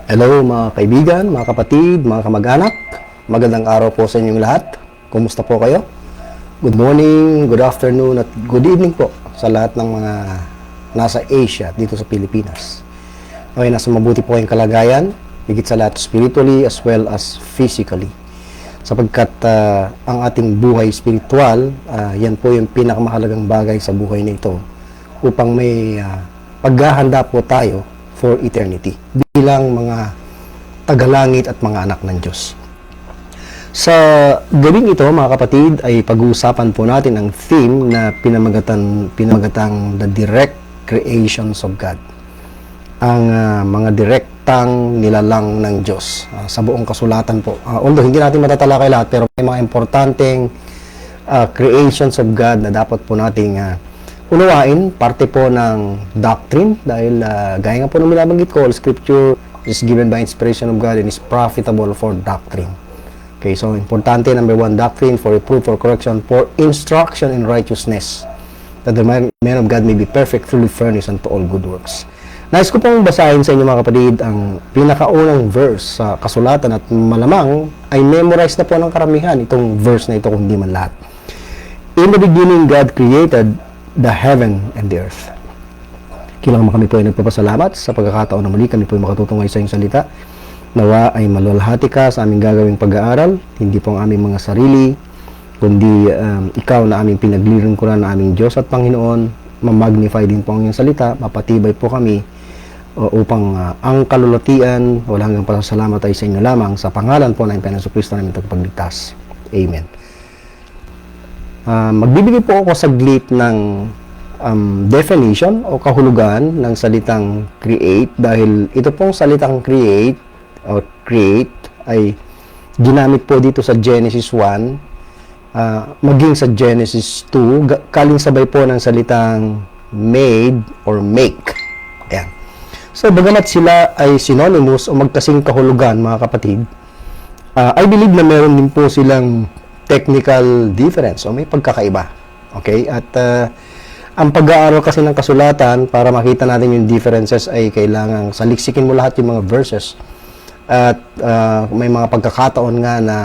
Hello mga kaibigan, mga kapatid, mga kamag-anak. Magandang araw po sa inyong lahat. Kumusta po kayo? Good morning, good afternoon, at good evening po sa lahat ng mga nasa Asia dito sa Pilipinas. Okay, nasa mabuti po kayong kalagayan, higit sa lahat spiritually as well as physically. Sapagkat ang ating buhay spiritual, yan po yung pinakamahalagang bagay sa buhay na ito upang may paghahanda po tayo for eternity bilang mga tagalangit at mga anak ng Diyos. Sa gabing ito, mga kapatid, ay pag-uusapan po natin ang theme na pinamagatang The Direct Creations of God. Ang mga direktang nilalang ng Diyos sa buong kasulatan po. Although hindi natin matatalakay lahat, pero may mga importanteng creations of God na dapat po nating unawain, parte po ng doctrine dahil gaya nga po nung binabanggit ko, all scripture is given by inspiration of God and is profitable for doctrine. Okay, so importante, number 1, doctrine, for reproof, for correction, for instruction in righteousness, that the man of God may be perfect, fully furnished unto all good works. Nais ko pong basahin sa inyo mga kapatid ang pinakaunang verse sa kasulatan at malamang ay memorize na po ng karamihan itong verse na ito kung hindi man lahat. In the beginning, God created the heaven and the earth. Kailangan kami po ay nagpapasalamat sa pagkakataon na muli kami po ay makatutungay sa iyong salita. Nawa ay maluwalhati ka sa aming gagawing pag-aaral, hindi po ang aming mga sarili, kundi ikaw na aming pinaglilingkuran na aming Diyos at Panginoon. Mamagnify din po ang iyong salita, mapatibay po kami upang ang kalulatian, walang hanggang pasasalamat ay sa inyo lamang, sa pangalan po ng Panginoon Kristo namin tagapagligtas. Amen. Magbibigay po ako saglit ng definition o kahulugan ng salitang create dahil ito pong salitang create o create ay ginamit po dito sa Genesis 1 maging sa Genesis 2 kalinsabay po ng salitang made or make. Ayan. So bagamat sila ay synonymous o magkasing kahulugan mga kapatid, I believe na meron din po silang technical difference o may pagkakaiba. Okay? At ang pag-aaral kasi ng kasulatan para makita natin yung differences ay kailangang saliksikin mo lahat yung mga verses. At may mga pagkakataon nga na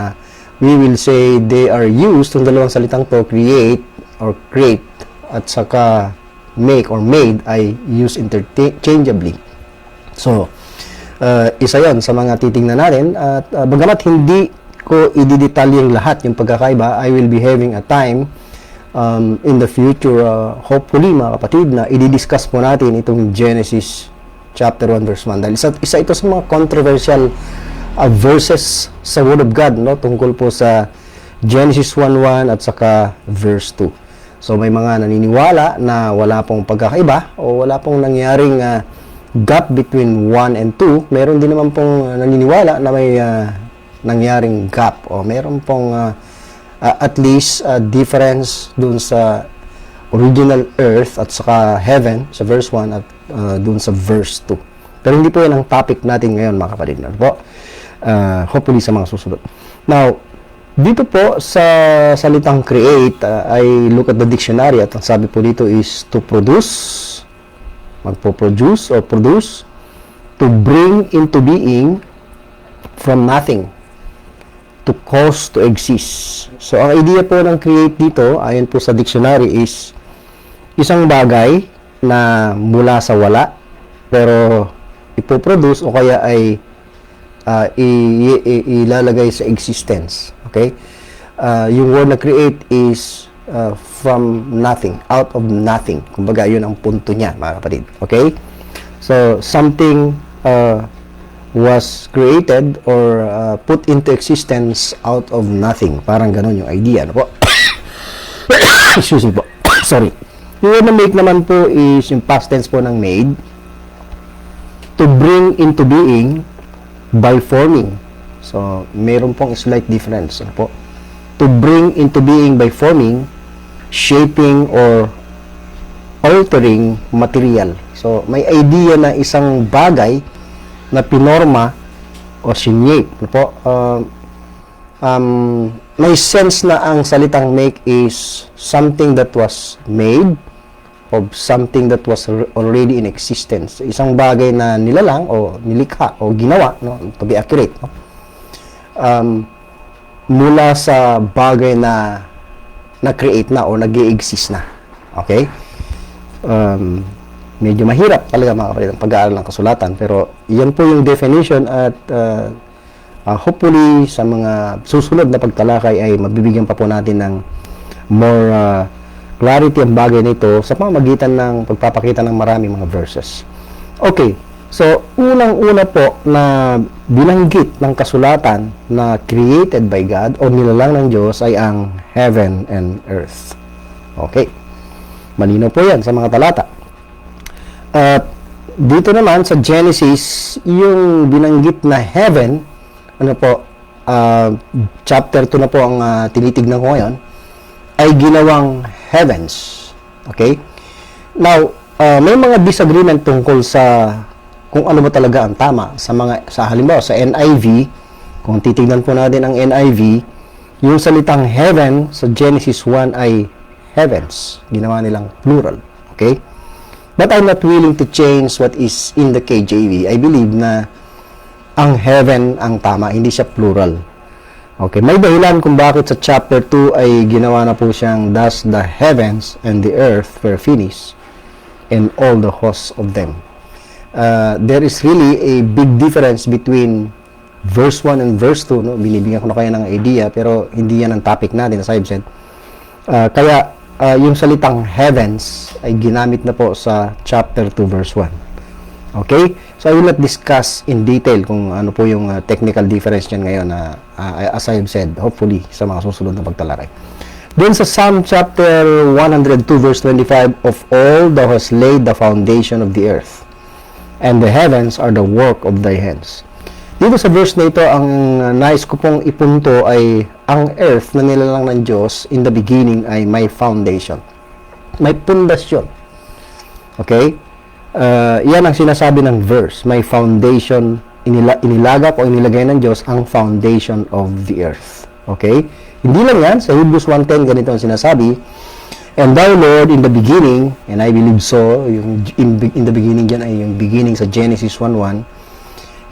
we will say they are used, yung dalawang salitang to, create or create at saka make or made ay used interchangeably. So, isa yon sa mga titingnan natin. At bagamat hindi ko ididetalyeng lahat yung pagkakaiba, I will be having a time in the future, hopefully mga kapatid, na i-discuss po natin itong Genesis chapter 1 verse 1 dahil isa ito sa mga controversial verses sa Word of God, no? Tungkol po sa Genesis 1:1 at saka verse 2. So may mga naniniwala na wala pong pagkakaiba o wala pong nangyaring gap between 1 and 2. Meron din naman pong naniniwala na may nangyaring gap o meron pong at least difference dun sa original earth at saka heaven sa verse 1 at dun sa verse 2. Pero hindi po yan ang topic natin ngayon mga kapatid. Po? Hopefully sa mga susunod. Now, dito po sa salitang create, I look at the dictionary at ang sabi po dito is to produce, magpo-produce or produce, to bring into being from nothing, to cause to exist. So, ang idea po ng create dito, ayon po sa dictionary, is isang bagay na mula sa wala, pero ipoproduce o kaya ay ilalagay sa existence. Okay? Yung word na create is from nothing, out of nothing. Kumbaga, yun ang punto niya, mga kapatid. Okay? So, something was created or put into existence out of nothing. Parang ganun yung idea. Ano po? Excuse me po. Sorry. Yung word na make naman po is yung past tense po ng made. To bring into being by forming. So, meron pong slight difference. Ano po? To bring into being by forming, shaping, or altering material. So, may idea na isang bagay na pinorma o shape. Ano po? May sense na ang salitang make is something that was made of something that was already in existence. Isang bagay na nilalang o nilikha o ginawa, no, to be accurate, no? Mula sa bagay na na-create na o nag-i-exist na. Okay? Medyo mahirap talaga mga kapatid ang pag-aaral ng kasulatan, pero yan po yung definition at hopefully sa mga susunod na pagtalakay ay mabibigyan pa po natin ng more clarity ang bagay nito sa pamamagitan ng pagpapakita ng maraming mga verses. Okay, so unang-una po na binanggit ng kasulatan na created by God o nilalang ng Diyos ay ang heaven and earth. Okay, malinaw po yan sa mga talata. At dito naman sa Genesis, yung binanggit na heaven, ano po, chapter 2 na po ang tinitignan ko ngayon, ay ginawang heavens. Okay? Now, may mga disagreement tungkol sa kung ano ba talaga ang tama sa halimbawa sa NIV. Kung titignan po natin ang NIV, yung salitang heaven sa Genesis 1 ay heavens. Ginawa nilang plural. Okay? But I'm not willing to change what is in the KJV. I believe na ang heaven ang tama, hindi siya plural. Okay, may dahilan kung bakit sa chapter 2 ay ginawa na po siyang thus the heavens and the earth were finished and all the hosts of them. There is really a big difference between verse 1 and verse 2. No? Binibigyan ko na kayo ng idea, pero hindi yan ang topic natin, as I've said. Kaya, yung salitang heavens ay ginamit na po sa chapter 2 verse 1. Okay? So I will not discuss in detail kung ano po yung technical difference niyan ngayon as I have said, hopefully sa mga susunod na pagtalakay. Then sa Psalm chapter 102 verse 25, of all thou hast laid the foundation of the earth, and the heavens are the work of thy hands. Dito sa verse na ito, ang nais ko pong ipunto ay ang earth na nilalang ng Diyos in the beginning ay may foundation. May pundasyon. Okay? Yan ang sinasabi ng verse. May foundation, inilagak o inilagay ng Diyos ang foundation of the earth. Okay? Hindi lang yan. Sa Hebrews 1:10, ganito ang sinasabi, and thou, Lord, in the beginning, and I believe so, yung in the beginning dyan ay yung beginning sa Genesis 1:1,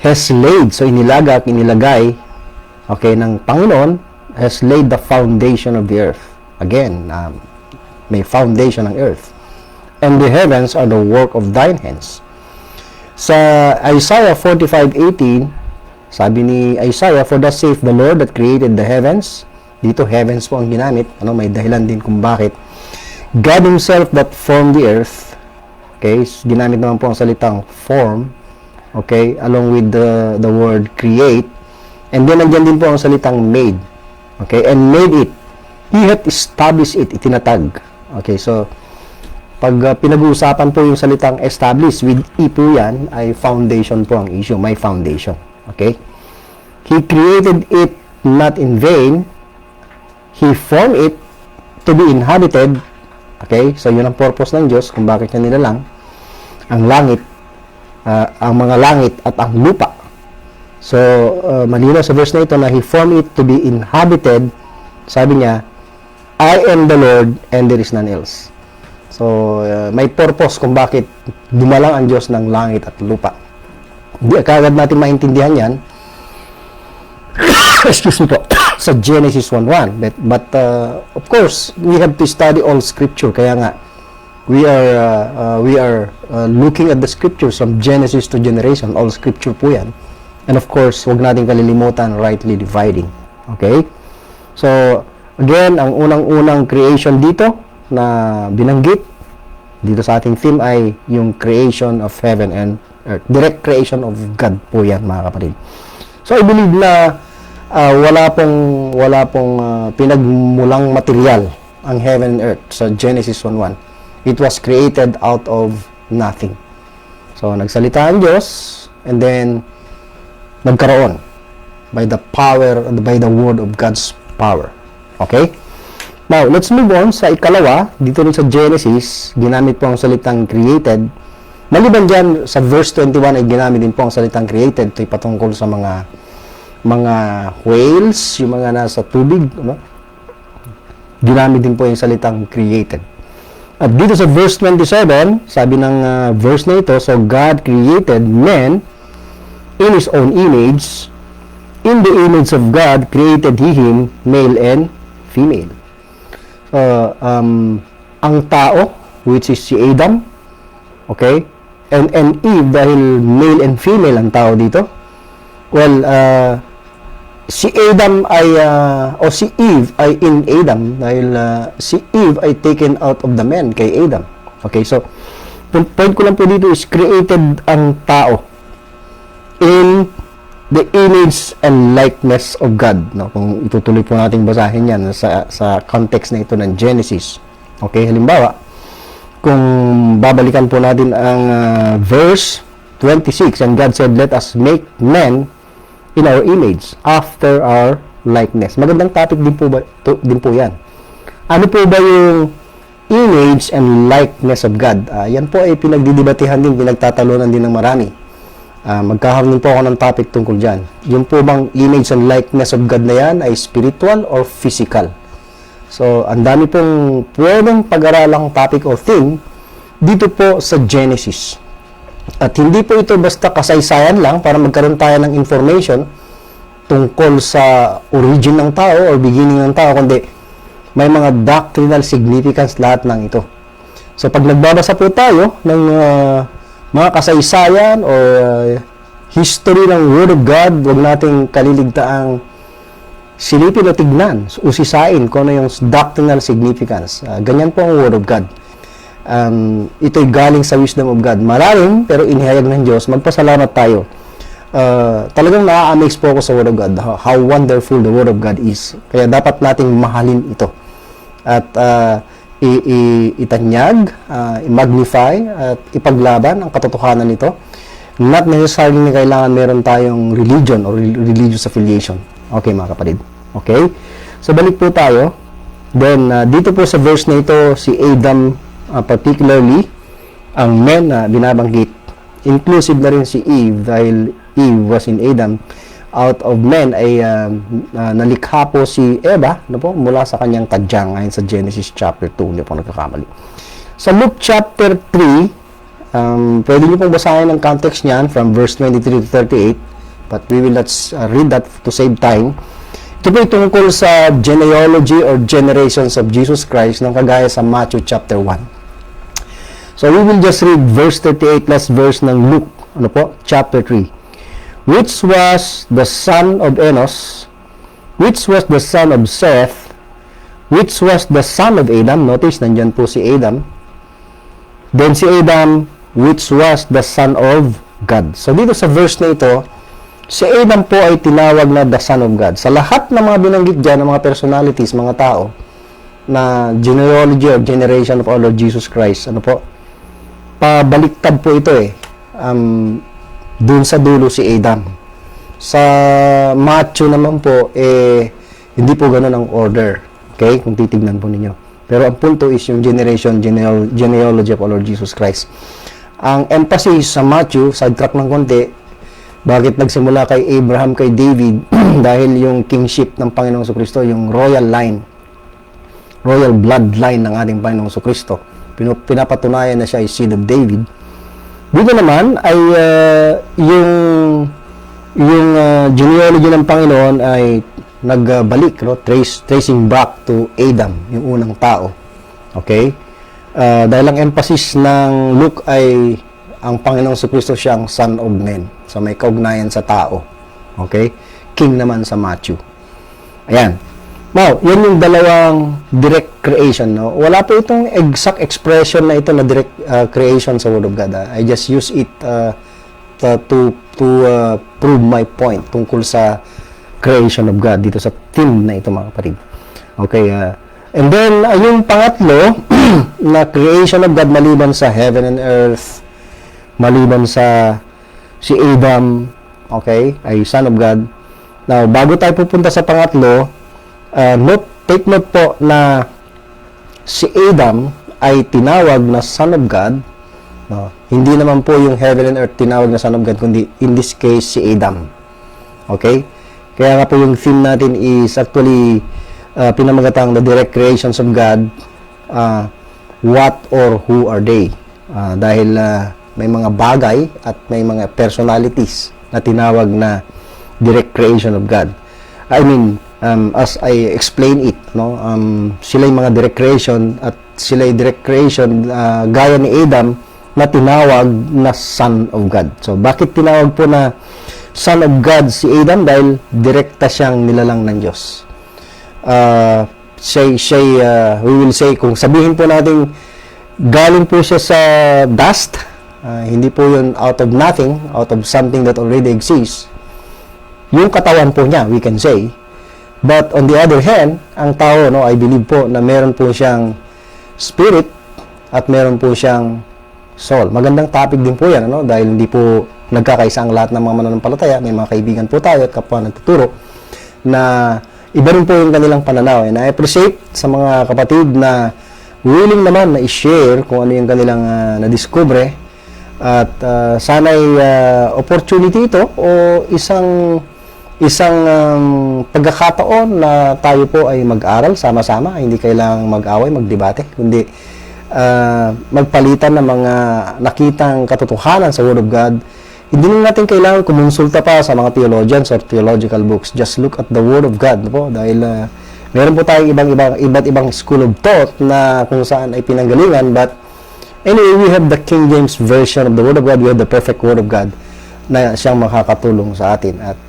has laid, so inilagay, okay, ng Panginoon, has laid the foundation of the earth. Again, may foundation ng earth. And the heavens are the work of thine hands. Sa Isaiah 45:18, sabi ni Isaiah, for thus saith the Lord that created the heavens. Dito, heavens po ang ginamit. May dahilan din kung bakit. God himself that formed the earth. Okay, ginamit naman po ang salitang form. Okay, along with the word create. And then, nandiyan din po ang salitang made. Okay, and made it. He hath established it, itinatag. Okay, so, pag pinag-uusapan po yung salitang establish, with E po yan, ay foundation po ang issue. May foundation. Okay? He created it not in vain. He formed it to be inhabited. Okay? So, yun ang purpose ng Diyos kung bakit niya nilalang ang langit, ang mga langit at ang lupa. So, malinaw sa verse na ito na He formed it to be inhabited. Sabi niya, I am the Lord and there is none else. So, may purpose kung bakit dumalang ang Diyos ng langit at lupa. Hindi kagad natin maintindihan yan. Excuse me po. Sa Genesis 1:1. But of course, we have to study all scripture. Kaya nga, we are looking at the scriptures from Genesis to generation. All scripture po yan. And of course, huwag natin kalilimutan rightly dividing. Okay? So, again, ang unang-unang creation dito na binanggit dito sa ating theme ay yung creation of heaven and earth. Direct creation of God po yan, mga kapatid. So, I believe na wala pong pinagmulang material ang heaven and earth sa Genesis 1:1. It was created out of nothing. So, nagsalita ang Diyos and then nagkaroon by the word of God's power. Okay? Now, let's move on sa ikalawa. Dito rin sa Genesis, ginamit po ang salitang created. Maliban dyan, sa verse 21 ay ginamit din po ang salitang created. Ito'y patungkol sa mga whales, yung mga nasa tubig. Ginamit din po yung salitang created. At dito sa verse 27, sabi ng verse na ito, so God created man in His own image. In the image of God created He him, male and female. Ang tao, which is si Adam, okay, and Eve, dahil male and female ang tao dito. Well, si Adam ay, o si Eve ay in Adam, dahil si Eve ay taken out of the man kay Adam. Okay, so, point ko lang po dito is created ang tao in the image and likeness of God. No? Kung itutuloy po nating basahin yan sa context na ito ng Genesis. Okay, halimbawa, kung babalikan po natin ang verse 26, and God said, let us make man in our image, after our likeness. Magandang topic din po yan. Ano po ba yung image and likeness of God? Yan po ay pinagdidebatehan din, pinagtatalunan din ng marami. Magkakaroon din po ako ng topic tungkol dyan. Yung po bang image and likeness of God na yan ay spiritual or physical? So, ang dami pong pwedeng pag-aralang topic or theme dito po sa Genesis. At hindi po ito basta kasaysayan lang para magkaroon tayo ng information tungkol sa origin ng tao or beginning ng tao, kundi may mga doctrinal significance lahat ng ito. So, pag nagbabasa po tayo ng mga kasaysayan o history ng Word of God, huwag nating kaliligtaang silipin o tignan, usisain kung ano yung doctrinal significance. Ganyan po ang Word of God. Ito'y galing sa wisdom of God. Maraming, pero inihayag ng Diyos. Magpasalamat tayo. Talagang na-amaze po ako sa Word of God. How wonderful the Word of God is. Kaya dapat nating mahalin ito. At itanyag, i-magnify, at ipaglaban ang katotohanan nito. Not necessarily kailangan meron tayong religion or religious affiliation. Okay, mga kapatid. Okay? So, balik po tayo. Then, dito po sa verse na ito, si Adam, particularly, ang men na binabanggit, inclusive na rin si Eve, dahil Eve was in Adam. Out of men ay nalikha po si Eva, no po, mula sa kanyang tadyang, ayon sa Genesis chapter 2, hindi po nagkakamali. Sa Luke chapter 3, pwede niyo pong basahin ang context niyan from verse 23 to 38, but we will not read that to save time. Ito po tungkol sa genealogy or generations of Jesus Christ ng kagaya sa Matthew chapter 1. So we will just read verse 38 plus verse ng Luke, ano po, chapter 3. Which was the son of Enos, which was the son of Seth, which was the son of Adam. Notice, nandyan po si Adam. Then si Adam, which was the son of God. So dito sa verse na ito, si Adam po ay tinawag na the son of God. Sa lahat ng mga binanggit dyan, ng mga personalities, mga tao, na genealogy or generation of our Lord Jesus Christ, ano po, pabaliktad po ito eh. Dun sa dulo si Adam. Sa Matthew naman po, hindi po ganun ang order. Okay? Kung titignan po ninyo. Pero ang punto is yung genealogy of our Lord Jesus Christ. Ang emphasis sa Matthew, sidetrack ng konti, bakit nagsimula kay Abraham, kay David, dahil yung kingship ng Panginoong Jesucristo, yung royal line, royal bloodline ng ating Panginoong Jesucristo, pinapatunayan na siya ay seed of David. Dito naman ay yung genealogy ng Panginoon ay nagbalik, no? Tracing back to Adam, yung unang tao. Okay? Dahil ang emphasis ng Luke ay ang Panginoong Jesucristo siyang Son of Man. So may kaugnayan sa tao. Okay? King naman sa Matthew. Ayan. Now, yan yung dalawang direct creation, no? Wala po itong exact expression na ito na direct creation sa Word of God. I just use it to prove my point tungkol sa creation of God dito sa theme na ito, mga kapatid. Okay, and then, yung pangatlo na creation of God maliban sa heaven and earth, maliban sa si Adam, okay, ay Son of God. Now, bago tayo pupunta sa pangatlo, take note po na si Adam ay tinawag na Son of God. No? Hindi naman po yung heaven and earth tinawag na Son of God, kundi in this case si Adam. Okay? Kaya nga po yung theme natin is actually pinamagatang the direct creations of God. what or who are they. Dahil may mga bagay at may mga personalities na tinawag na direct creation of God. I mean, as I explain it, no, sila yung mga direct creation at sila yung direct creation gaya ni Adam na tinawag na Son of God. So, bakit tinawag po na Son of God si Adam? Dahil direkta siyang nilalang ng Diyos. We will say, kung sabihin po natin galing po siya sa dust, hindi po yun out of nothing, out of something that already exists. Yung katawan po niya, we can say. But on the other hand, ang tao, no, I believe po na meron po siyang spirit at meron po siyang soul. Magandang topic din po yan, no? Dahil hindi po nagkakaisa ang lahat ng mga mananampalataya. May mga kaibigan po tayo at kapwa nagtuturo na iba rin po yung kanilang pananaw. And I appreciate sa mga kapatid na willing naman na i-share kung ano yung kanilang na-discover. At sana'y opportunity ito o isang pagkakataon na tayo po ay mag-aral sama-sama. Hindi kailangang mag-away, magdebate, kundi magpalitan ng mga nakitang katotohanan sa Word of God. Hindi natin kailangan kumonsulta pa sa mga theologians or theological books. Just look at the Word of God, po, dahil meron po tayong iba't ibang school of thought na kung saan ay pinanggalingan. But anyway, we have the King James Version of the Word of God. We have the perfect Word of God na siyang makakatulong sa atin. At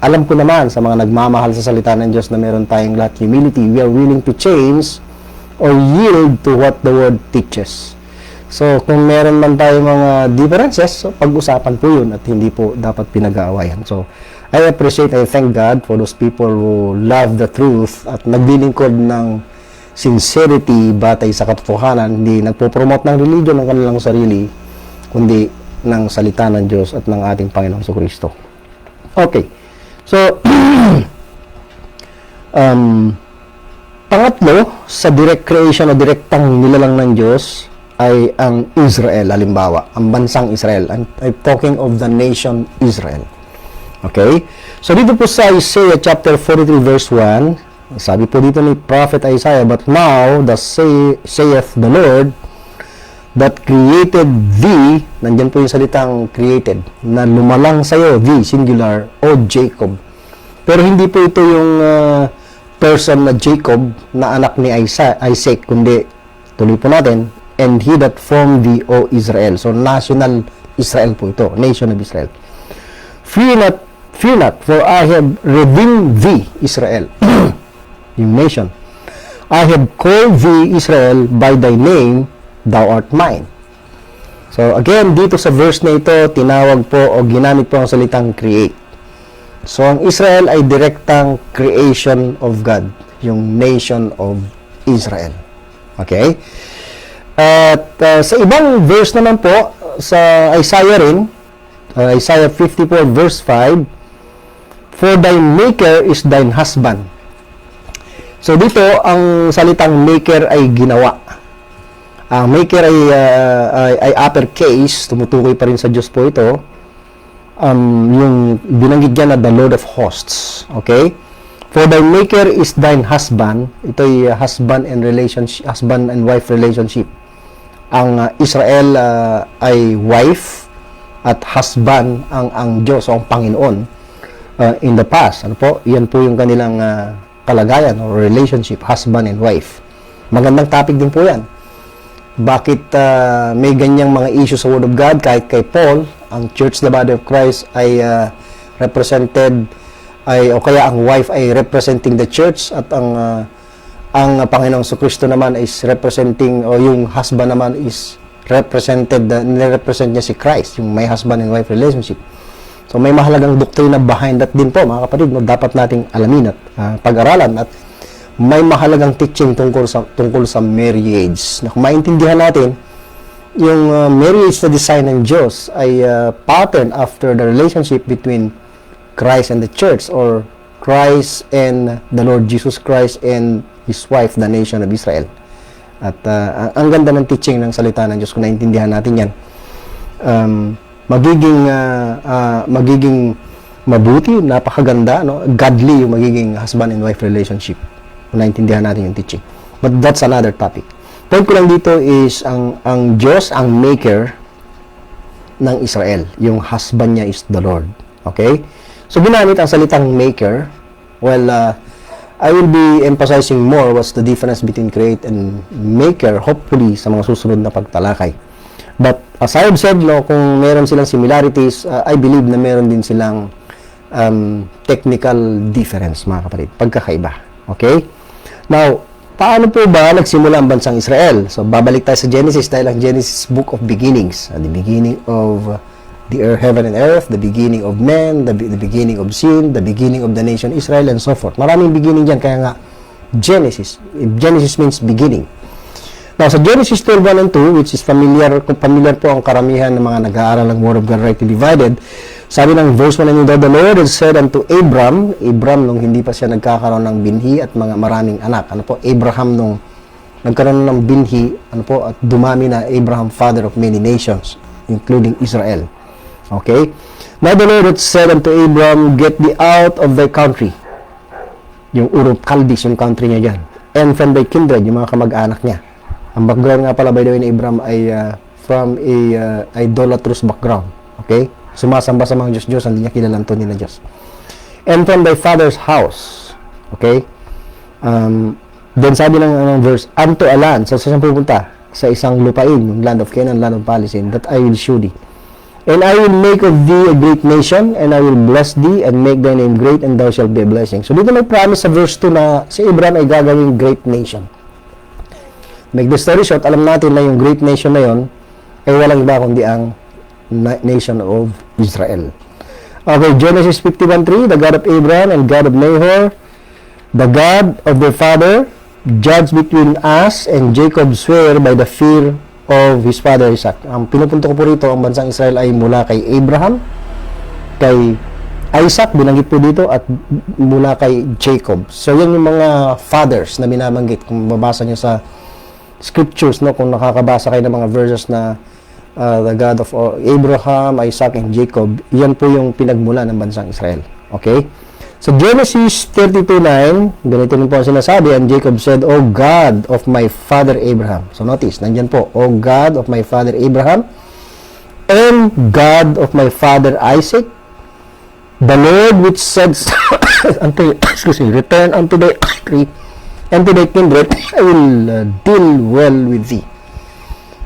alam ko naman sa mga nagmamahal sa salita ng Diyos na meron tayong lahat humility. We are willing to change or yield to what the Word teaches. So, kung meron man tayong mga differences, so pag-usapan po yun at hindi po dapat pinag-aawayan. So, I appreciate, I thank God for those people who love the truth at naglilingkod ng sincerity batay sa katotohanan, hindi nagpo-promote ng religion ng kanilang sarili, kundi ng salita ng Diyos at ng ating Panginoong Jesucristo. Okay. So, pangatlo, sa direct creation o direktang nilalang ng Diyos ay ang Israel, halimbawa, ang bansang Israel. I'm talking of the nation Israel. Okay? So, dito po sa Isaiah chapter 43 verse 1, sabi po dito ni Prophet Isaiah, "But now, saith the Lord, that created thee," nandyan po yung salitang created, na lumalang sa'yo, thee, singular, o Jacob. Pero hindi po ito yung person na Jacob, na anak ni Isaac, kundi, tuloy po natin, "and he that formed thee, O Israel." So, national Israel po ito, nation of Israel. Fear not, for I have redeemed thee, Israel. Yung nation. "I have called thee, Israel, by thy name, thou art mine." So, again, dito sa verse na ito, tinawag po o ginamit po ang salitang create. So, ang Israel ay direktang creation of God, yung nation of Israel. Okay? At sa ibang verse naman po, sa Isaiah rin, Isaiah 54 verse 5, "For thy maker is thine husband." So, dito, ang salitang maker ay ginawa. Ang maker ay uppercase, tumutukoy pa rin sa Diyos po ito. Yung binanggit dyan na the Lord of Hosts. Okay? "For thy maker is thine husband." Ito ay husband and wife relationship. Ang Israel ay wife at husband ang Diyos o ang Panginoon in the past. Ano po? Yan po yung kanilang kalagayan o relationship, husband and wife. Magandang topic din po yan. Bakit may ganyang mga issue sa Word of God? Kahit kay Paul, ang Church, the Body of Christ ay represented, o kaya ang wife ay representing the church at ang Panginoong Jesucristo naman is representing, o yung husband naman is nirepresent niya si Christ, yung may husband and wife relationship. So may mahalagang doktrina behind that din po, mga kapatid, no? Dapat nating alamin at pag-aralan, at may mahalagang teaching tungkol sa marriage. Na kung maintindihan natin, yung marriage na design ng Diyos ay pattern after the relationship between Christ and the church, or Christ and the Lord Jesus Christ and His wife, the nation of Israel. At ang ganda ng teaching ng salita ng Diyos, kung naintindihan natin yan, magiging mabuti, napakaganda, no? Godly yung magiging husband and wife relationship, kung naintindihan natin yung teaching. But that's another topic. Point ko lang dito is ang Diyos, ang maker ng Israel. Yung husband niya is the Lord. Okay? So, ginamit ang salitang maker. Well, I will be emphasizing more what's the difference between create and maker, hopefully, sa mga susunod na pagtalakay. But, as I have said, no, kung meron silang similarities, I believe na meron din silang technical difference, mga kapatid. Pagkakaiba. Okay? Now, paano po ba nagsimula ang bansang Israel? So, babalik tayo sa Genesis dahil ang Genesis book of beginnings. The beginning of the heaven and earth, the beginning of man, the beginning of sin, the beginning of the nation Israel, and so forth. Maraming beginning dyan, kaya nga Genesis. Genesis means beginning. Now, sa Genesis 12:1 and 2, which is familiar po ang karamihan ng mga nag-aaral ng Word of God rightly divided, sabi ng verse 1, and the Lord had said unto Abram nung hindi pa siya nagkakaroon ng binhi at mga maraming anak. Ano po? Abraham nung nagkaroon ng binhi, ano po, at dumami na Abraham, father of many nations, including Israel. Okay? Now the Lord had said unto Abram, get thee out of thy country. Yung Ur of Chaldees, yung country niya dyan. And from thy kindred, yung mga kamag-anak niya. Ang background nga pala, by the way, ni Abram ay from a idolatrous background. Okay? Sumasamba sa mga Diyos-Diyos, hindi niya kilalang to nila Diyos. And from thy father's house. Okay? Then sabi ng verse, unto a land. So, saan pupunta? Sa isang lupain, yung land of Canaan, land of Palestine, that I will show thee. And I will make of thee a great nation, and I will bless thee, and make thy name great, and thou shalt be a blessing. So, dito may promise sa verse 2 na si Abraham ay gagawing great nation. Make the story short, alam natin na yung great nation na yon ay walang iba kundi ang nation of Israel. Okay, Genesis 51:3, the God of Abraham and God of Nahor, the God of their father, judge between us, and Jacob swear by the fear of his father Isaac. Ang pinupunto ko po rito, ang bansang Israel ay mula kay Abraham, kay Isaac, binanggit po dito, at mula kay Jacob. So, yan yung mga fathers na binabanggit. Kung mabasa nyo sa scriptures, no, kung nakakabasa kayo ng mga verses na the God of Abraham, Isaac, and Jacob, yan po yung pinagmula ng bansang Israel. Okay? So, Genesis 32:9, ganito rin po ang sinasabi, and Jacob said, O God of my father Abraham. So, notice, nandyan po, O God of my father Abraham, and God of my father Isaac, the Lord which said unto, return unto thy country and to thy kindred, I will deal well with thee.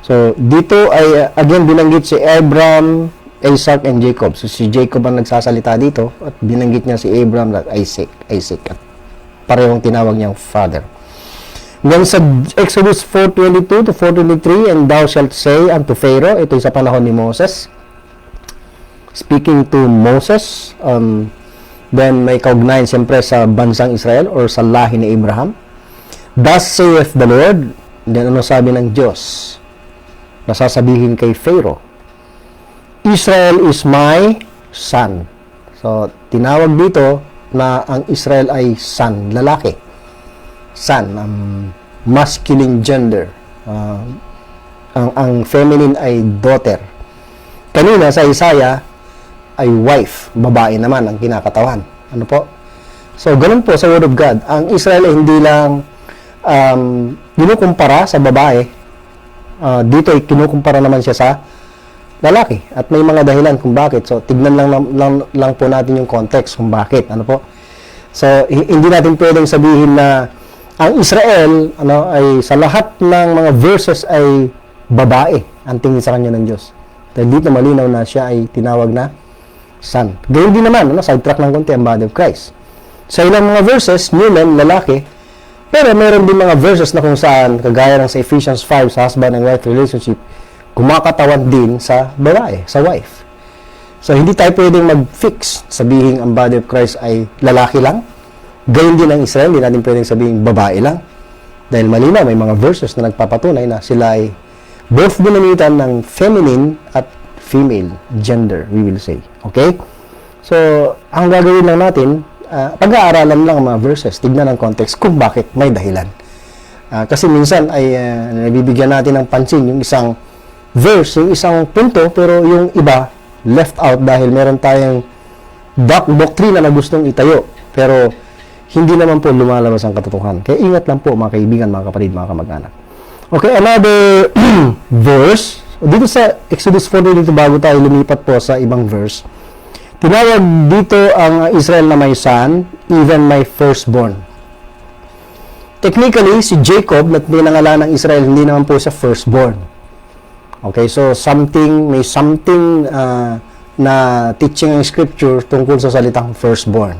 So, dito ay, again, binanggit si Abraham, Isaac, and Jacob. So, si Jacob ang nagsasalita dito at binanggit niya si Abraham at Isaac. At parehong tinawag niyang father. Then sa Exodus 4:22 to 4:23, and thou shalt say unto Pharaoh, ito sa panahon ni Moses. Speaking to Moses, then may kaugnayan siyempre sa bansang Israel or sa lahi ni Abraham. Thus saith the Lord, then ano sabi ng Diyos? Nasasabihin kay Pharaoh, Israel is my son. So, tinawag dito na ang Israel ay son, lalaki. Son, masculine gender. Ang feminine ay daughter. Kanina sa Isaiah ay wife, babae naman ang kinakatawan. Ano po? So, ganun po sa Word of God. Ang Israel ay hindi lang kinukumpara sa babae. Dito ay kinukumpara naman siya sa lalaki. At may mga dahilan kung bakit. So, tignan lang po natin yung context kung bakit. Ano po? So, hindi natin pwedeng sabihin na ang Israel ay sa lahat ng mga verses ay babae ang tingin sa kanya ng Diyos. Dahil dito malinaw na siya ay tinawag na son. Gayun din naman, sidetrack ng konti ang body of Christ. Sa ilang mga verses, human, lalaki, pero meron din mga verses na kung saan, kagaya ng sa Ephesians 5, sa husband and wife relationship, kumakatawan din sa babae, sa wife. So, hindi tayo pwedeng mag-fix, sabihin ang body of Christ ay lalaki lang. Gayun din ang Israel, hindi natin pwedeng sabihin babae lang. Dahil malinaw, may mga verses na nagpapatunay na sila ay both ginamitan ng feminine at female gender, we will say. Okay? So, ang gagawin lang natin, pag-aaralan lang ang mga verses, tignan ang context kung bakit may dahilan. Kasi minsan ay nabibigyan natin ng pansin yung isang verse, yung isang punto, pero yung iba left out dahil meron tayong doctrine na gustong itayo. Pero hindi naman po lumalabas ang katotohanan. Kaya ingat lang po mga kaibigan, mga kapatid, mga kamag-anak. Okay, another verse. Dito sa Exodus 4, dito bago tayo lumipat po sa ibang verse. Tinawag dito ang Israel na my son, even my firstborn. Technically, si Jacob na pinangalan ng Israel, hindi naman po siya firstborn. Okay, so may something na teaching ng scripture tungkol sa salitang firstborn.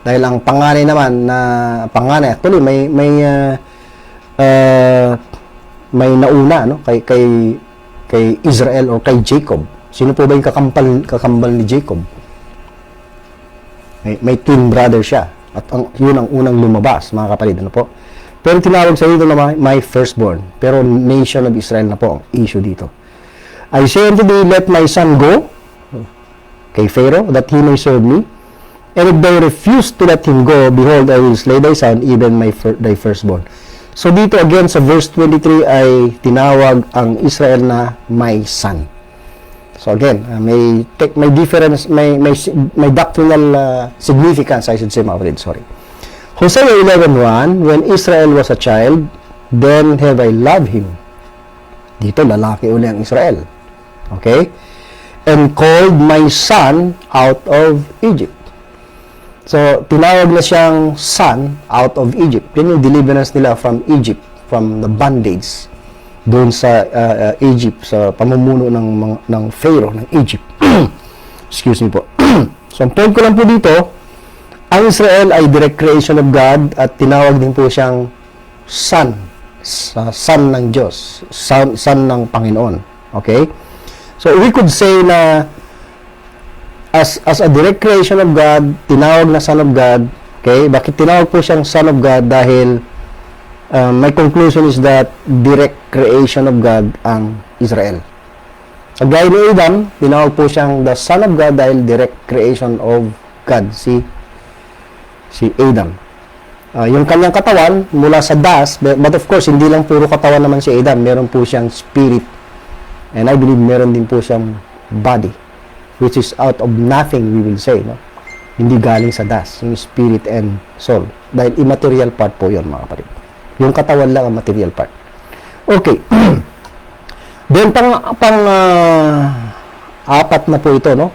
Dahil ang panganay naman actually may nauna no kay Israel o kay Jacob. Sino po ba yung kakambal ni Jacob? May twin brother siya at yun ang unang lumabas, mga kapatid, ano po? Pero tinawag sa dito na my firstborn. Pero nation of Israel na po ang issue dito. I say unto thee, let my son go, kay Pharaoh, that he may serve me. And if thou refuse to let him go, behold, I will slay thy son, even thy firstborn. So dito again sa verse 23 ay tinawag ang Israel na my son. So again, may difference, may doctrinal significance, I should say, mga kapatid, sorry. Hosea 11:1, when Israel was a child, then have I loved him. Dito, lalaki uli ang Israel. Okay? And called my son out of Egypt. So, tinawag na siyang son out of Egypt. Yan yung deliverance nila from Egypt, from the bondage doon sa Egypt, sa pamumuno ng Pharaoh, ng Egypt. Excuse me po. So, ang point ko lang po dito, ang Israel ay direct creation of God at tinawag din po siyang son. Son ng Diyos. Son ng Panginoon. Okay? So, we could say na as a direct creation of God, tinawag na son of God. Okay? Bakit tinawag po siyang son of God? Dahil my conclusion is that direct creation of God ang Israel. Sa gaya ni Adam, tinawag po siyang the son of God dahil direct creation of God. Si Adam. Yung kanyang katawan mula sa dust, but of course, hindi lang puro katawan naman si Adam. Meron po siyang spirit. And I believe meron din po siyang body, which is out of nothing, we will say. No? Hindi galing sa dust, yung spirit and soul. Dahil immaterial part po yun, mga kapatid. Yung katawan lang ang material part. Okay. Then, apat na po ito, no?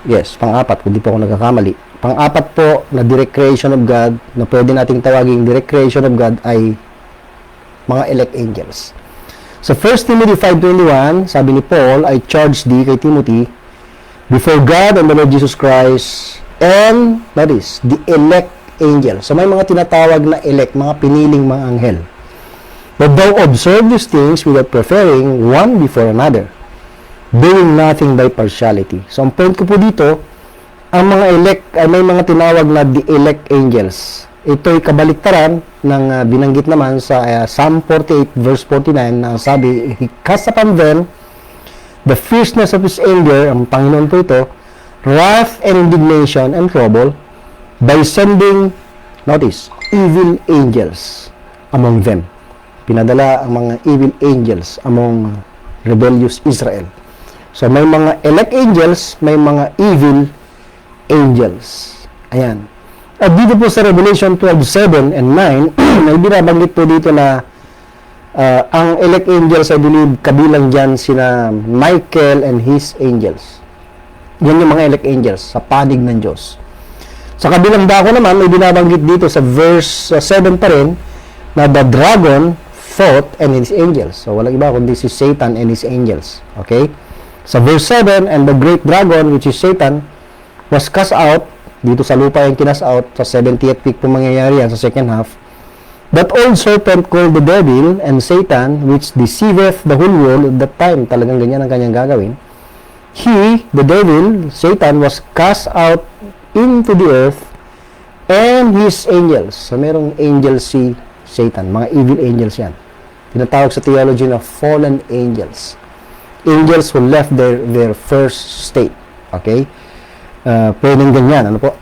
Yes, pang-apat, kung di po ako nagkakamali. Pang-apat po na direct creation of God, na pwede nating tawaging direct creation of God, ay mga elect angels. So 1 Timothy 5:21, sabi ni Paul, I charge thee, kay Timothy, before God and the Lord Jesus Christ, and, notice, the elect angels. So may mga tinatawag na elect, mga piniling mga anghel. But thou observe these things without preferring one before another, doing nothing by partiality. So ang point ko po dito, ang mga elect, ay may mga tinawag na the elect angels. Ito'y kabaliktaran ng binanggit naman sa Psalm 48 verse 49 na sabi, he cast upon them the fierceness of his anger, ang Panginoon po ito, wrath and indignation and trouble, by sending, notice, evil angels among them. Pinadala ang mga evil angels among rebellious Israel. So may mga elect angels, may mga evil angels. Ayan. At dito po sa Revelation 12:7 and 9, may binabanggit po dito na ang elect angels, I believe, kabilang dyan sina Michael and his angels. Yan yung mga elect angels sa panig ng Diyos. Sa kabilang dako naman, may binabanggit dito sa verse 7 pa rin na the dragon fought and his angels. So, walang iba kundi si Satan and his angels. Okay? Sa verse 7, and the great dragon, which is Satan, was cast out. Dito sa lupa yung kinas out. Sa 70th week po mangyayari yan sa second half. That old serpent called the devil and Satan, which deceiveth the whole world at that time. Talagang ganyan ang kanyang gagawin. He, the devil, Satan, was cast out into the earth and his angels. So, merong angels si Satan. Mga evil angels yan. Tinatawag sa theology na fallen angels. Angels who left their first state. Okay? Pwedeng ganyan. Ano po?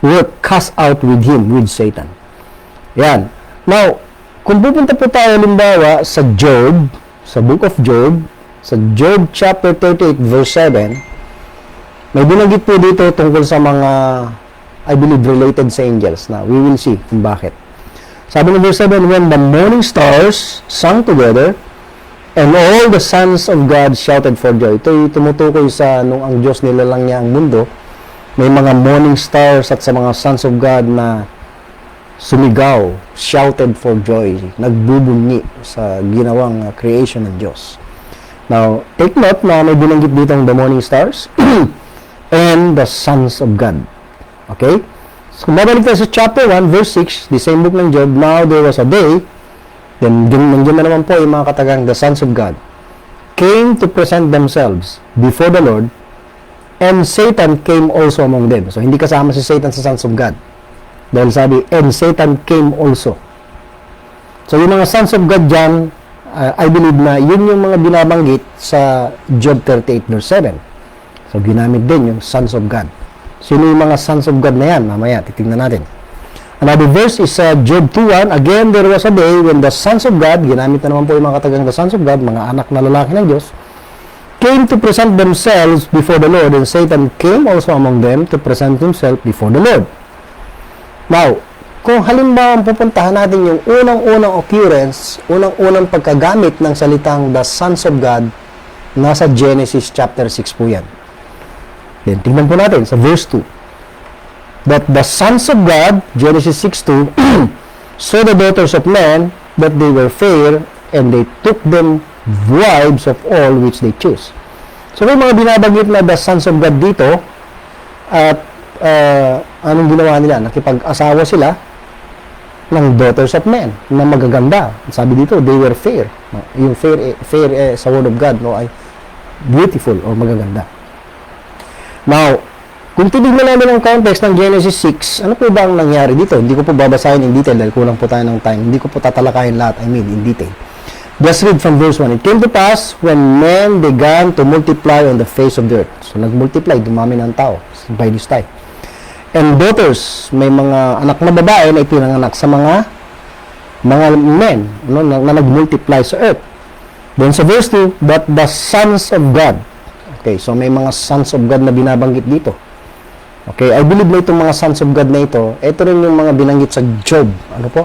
Were cast out with him, with Satan. Yan. Now, kung pupunta po tayo limbawa sa Job, sa book of Job, sa Job chapter 38 verse 7, may binanggit po dito tungkol sa mga, I believe, related sa angels. Now, we will see kung bakit. Sabi ng verse 7, when the morning stars sang together, and all the sons of God shouted for joy. Ito tumutukoy sa nung ang Diyos nilalang niya ang mundo, may mga morning stars at sa mga sons of God na sumigaw, shouted for joy, nagbubunyi sa ginawang creation ng Diyos. Now, take note na may binanggit dito ang the morning stars and the sons of God. Okay? So, kung mabalik tayo sa chapter 1, verse 6, the same book ng Job, now there was a day, then nandiyan na naman po yung mga katagang the sons of God came to present themselves before the Lord, and Satan came also among them. So, hindi kasama si Satan sa sons of God. Dahil sabi, and Satan came also. So, yung mga sons of God dyan, I believe na yun yung mga binabanggit sa Job 38 verse 7. So, ginamit din yung sons of God. Sino yung mga sons of God na yan? Mamaya, titignan natin. Another verse is Job 2:1. Again, there was a day when the sons of God, ginamit na naman po yung mga katagang the sons of God, mga anak na lalaki ng Diyos, came to present themselves before the Lord, and Satan came also among them to present himself before the Lord. Now, kung halimbawa pupuntahan natin yung unang-unang occurrence, unang-unang pagkagamit ng salitang the sons of God, nasa Genesis chapter 6 po yan. Then, tingnan po natin sa verse 2. That the sons of God, Genesis 6:2, saw the daughters of men, that they were fair, and they took them wives of all which they chose. So, may mga binabanggit na the sons of God dito, at anong ginawa nila? Nakipag-asawa sila ng daughters of men na magaganda. Sabi dito, they were fair. Yung fair sa word of God, no, ay beautiful o magaganda. Now, kung titignan namin ang context ng Genesis 6, ano po ba ang nangyari dito? Hindi ko po babasahin in detail dahil kulang po tayo ng time. Hindi ko po tatalakayin lahat, in detail. Just read from verse 1. It came to pass when men began to multiply on the face of the earth. So, nag-multiply, dumami ng tao by this time. And daughters, may mga anak na babae na ipinanganak sa mga men, no, na nag-multiply sa earth. Then sa verse 2, but the sons of God. Okay, so may mga sons of God na binabanggit dito. Okay, I believe na itong mga sons of God na ito rin yung mga binanggit sa Job. Ano po?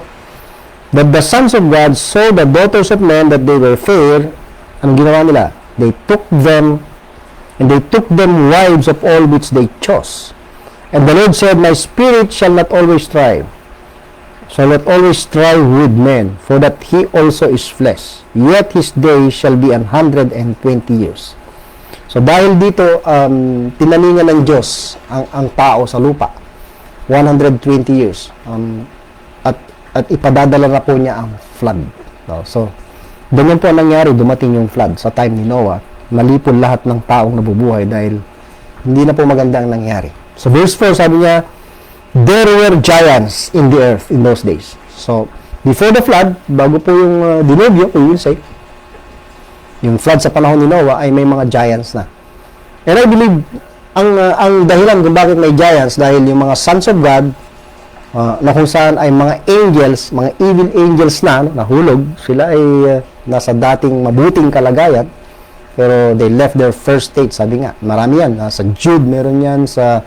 But the sons of God saw the daughters of men that they were fair. Anong ginawa nila? They took them, and they took them wives of all which they chose. And the Lord said, my spirit shall not always strive with men, for that he also is flesh. Yet his days shall be 120 years. So dahil dito, tinalingan ng Diyos ang tao sa lupa. 120 years. At ipadadala na po niya ang flood. So, ganyan po ang nangyari, dumating yung flood sa time ni Noah. Malipol lahat ng taong nabubuhay dahil hindi na po maganda ang nangyari. So, verse 4, sabi niya, there were giants in the earth in those days. So, before the flood, bago po yung dilubyo, we will say, yung flood sa panahon ni Noah ay may mga giants na. And I believe, ang dahilan kung bakit may giants, dahil yung mga sons of God, na kung saan ay mga angels, mga evil angels na, nahulog, sila ay nasa dating mabuting kalagayan, pero they left their first state, sabi nga, marami yan, sa Jude, meron yan, sa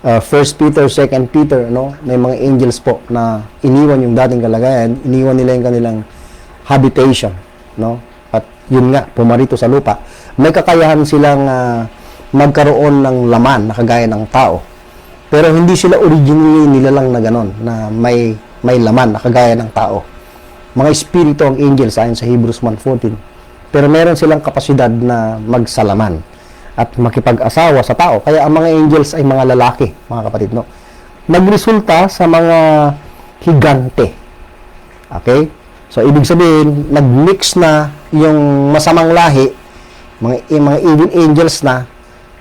1 Peter, 2 Peter, no? May mga angels po na iniwan yung dating kalagayan, iniwan nila yung kanilang habitation, no? At yun nga, pumarito sa lupa. May kakayahan silang magkaroon ng laman na kagaya ng tao. Pero hindi sila originally nilalang na ganon, na may laman na kagaya ng tao. Mga espiritu ang angels ayon sa Hebrews 1:14. Pero meron silang kapasidad na magsalaman at makipag-asawa sa tao. Kaya ang mga angels ay mga lalaki, mga kapatid, no? Nagresulta sa mga higante. Okay? So, ibig sabihin, nag-mix na yung masamang lahi, mga evil angels na,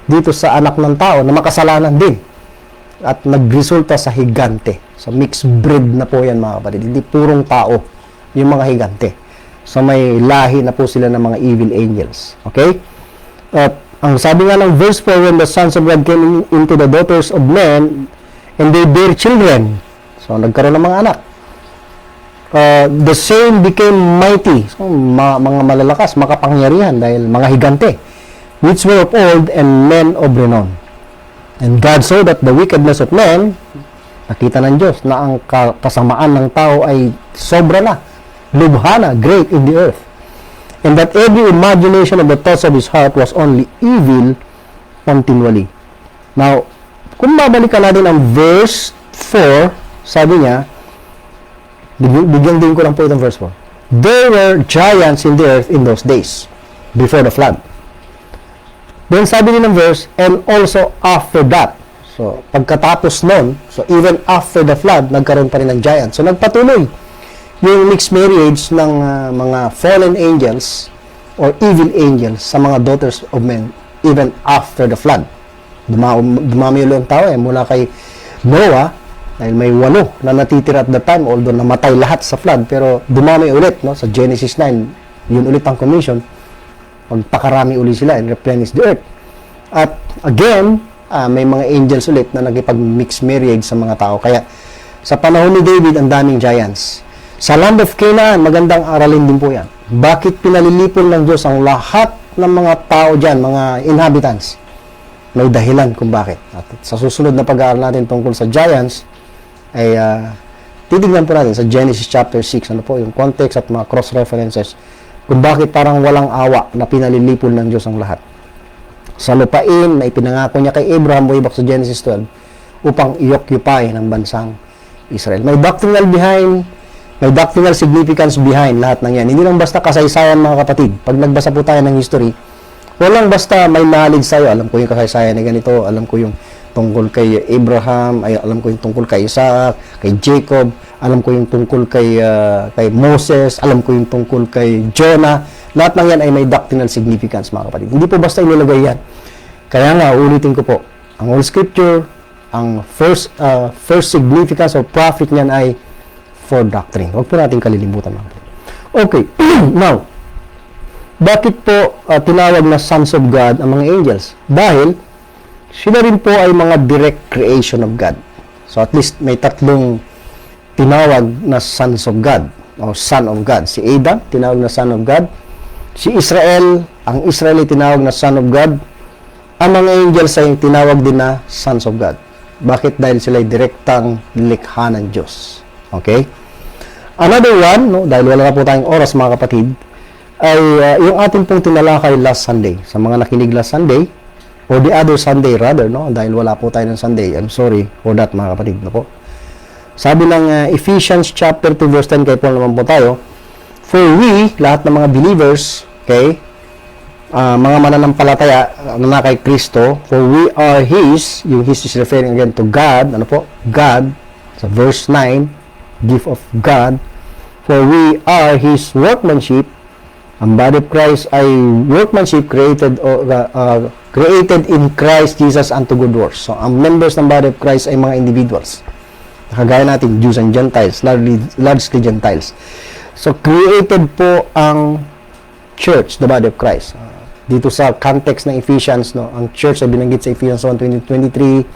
dito sa anak ng tao na makasalanan din. At nagresulta sa higante. So, mixed breed na po yan, mga kapatid. Hindi purong tao yung mga higante. So, may lahi na po sila ng mga evil angels. Okay? At ang sabi nga ng verse 4, when the sons of God came into the daughters of men, and they bear children. So, nagkaroon ng mga anak. The same became mighty. So, mga malalakas, makapangyarihan dahil mga higante, which were of old and men of renown. And God saw that the wickedness of men Nakita ng Diyos na ang kasamaan ng tao ay sobra na, lubha na, great in the earth. And that every imagination of the thoughts of his heart was only evil continually. Now, kung babalikan natin ang verse 4, sabi niya, bigyan din ko lang po itong verse 4. There were giants in the earth in those days, before the flood. Then sabi din ng verse, and also after that. So, pagkatapos nun, so even after the flood, nagkaroon pa rin ng giants. So, nagpatuloy yung mixed marriage ng mga fallen angels or evil angels sa mga daughters of men even after the flood. Dumami ulit ang tao mula kay Noah, dahil may 8 na natitira at the time, although namatay lahat sa flood, pero dumami ulit, no? Sa Genesis 9, yun ulit ang commission, magpakarami ulit sila and replenish the earth. At again, may mga angels ulit na nagipag-mix marriage sa mga tao. Kaya sa panahon ni David, ang daming giants. Sa land of Canaan, magandang aralin din po yan. Bakit pinalilipol ng Diyos ang lahat ng mga tao dyan, mga inhabitants? May dahilan kung bakit. At sa susunod na pag-aaral natin tungkol sa giants, ay titignan po natin sa Genesis chapter 6, ano po, yung context at mga cross-references, kung bakit parang walang awa na pinalilipol ng Diyos ang lahat. Sa lupain na ipinangako niya kay Abraham way back sa Genesis 12 upang i-occupy ng bansang Israel. May doctrinal significance behind lahat ng yan. Hindi lang basta kasaysayan, mga kapatid. Pag nagbasa po tayo ng history, walang basta may knowledge sa'yo. Alam ko yung kasaysayan na ganito, alam ko yung tungkol kay Abraham, alam ko yung tungkol kay Isaac, kay Jacob, alam ko yung tungkol kay Moses, alam ko yung tungkol kay Jonah. Lahat ng yan ay may doctrinal significance, mga kapatid. Hindi po basta inilagay yan. Kaya nga, ulitin ko po, ang Holy Scripture, ang first significance of prophet niyan ay for doctrine. Huwag po natin kalilimutan, mga kapatid. Okay, now, bakit po tinawag na sons of God ang mga angels? Dahil, sila rin po ay mga direct creation of God. So, at least may 3 tinawag na sons of God o son of God. Si Adam, tinawag na son of God. Si Israel, ang Israel ay tinawag na son of God. Ang mga angels ay tinawag din na sons of God. Bakit? Dahil sila ay direktang likha ng Diyos. Okay? Another one, no, dahil wala na po tayong oras, mga kapatid, ay yung ating pong tinalakay last Sunday. Sa mga nakinig last Sunday, or the other Sunday rather, no, dahil wala po tayo ng Sunday. I'm sorry for that, mga kapatid. No po. Sabi ng Ephesians chapter 2 verse 10, kay Paul naman po tayo, for we, lahat ng mga believers, okay, mga mananampalataya na kay Kristo, for we are His, yung His is referring again to God, ano po, God, sa verse 9, gift of God, for we are His workmanship. Ang body of Christ ay workmanship created in Christ Jesus unto good works. So, ang members ng body of Christ ay mga individuals. Kagaya natin, Jews and Gentiles, largely Gentiles. So, created po ang church, the body of Christ. Dito sa context ng Ephesians, no, ang church ay binanggit sa Ephesians 1:20-23.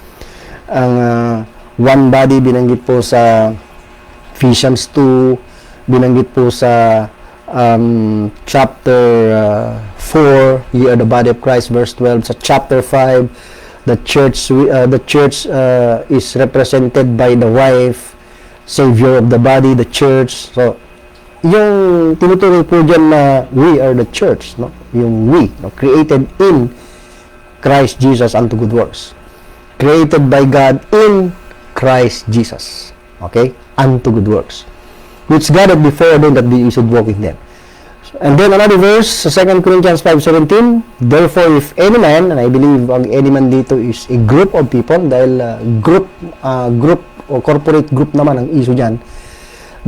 Ang one body binanggit po sa Ephesians 2, binanggit po sa chapter 4, ye are the body of Christ, verse 12. Sa chapter 5, the church is represented by the wife, savior of the body, the church. So, yung tinutukoy po dyan na we are the church, no? Yung we, no? Created in Christ Jesus unto good works. Created by God in Christ Jesus. Okay? Unto good works. Which God had before ordained that we should walk in them. And then another verse, sa 2 Corinthians 5:17, therefore if any man, and I believe ang any man dito is a group of people, dahil group o corporate group naman ang issue dyan.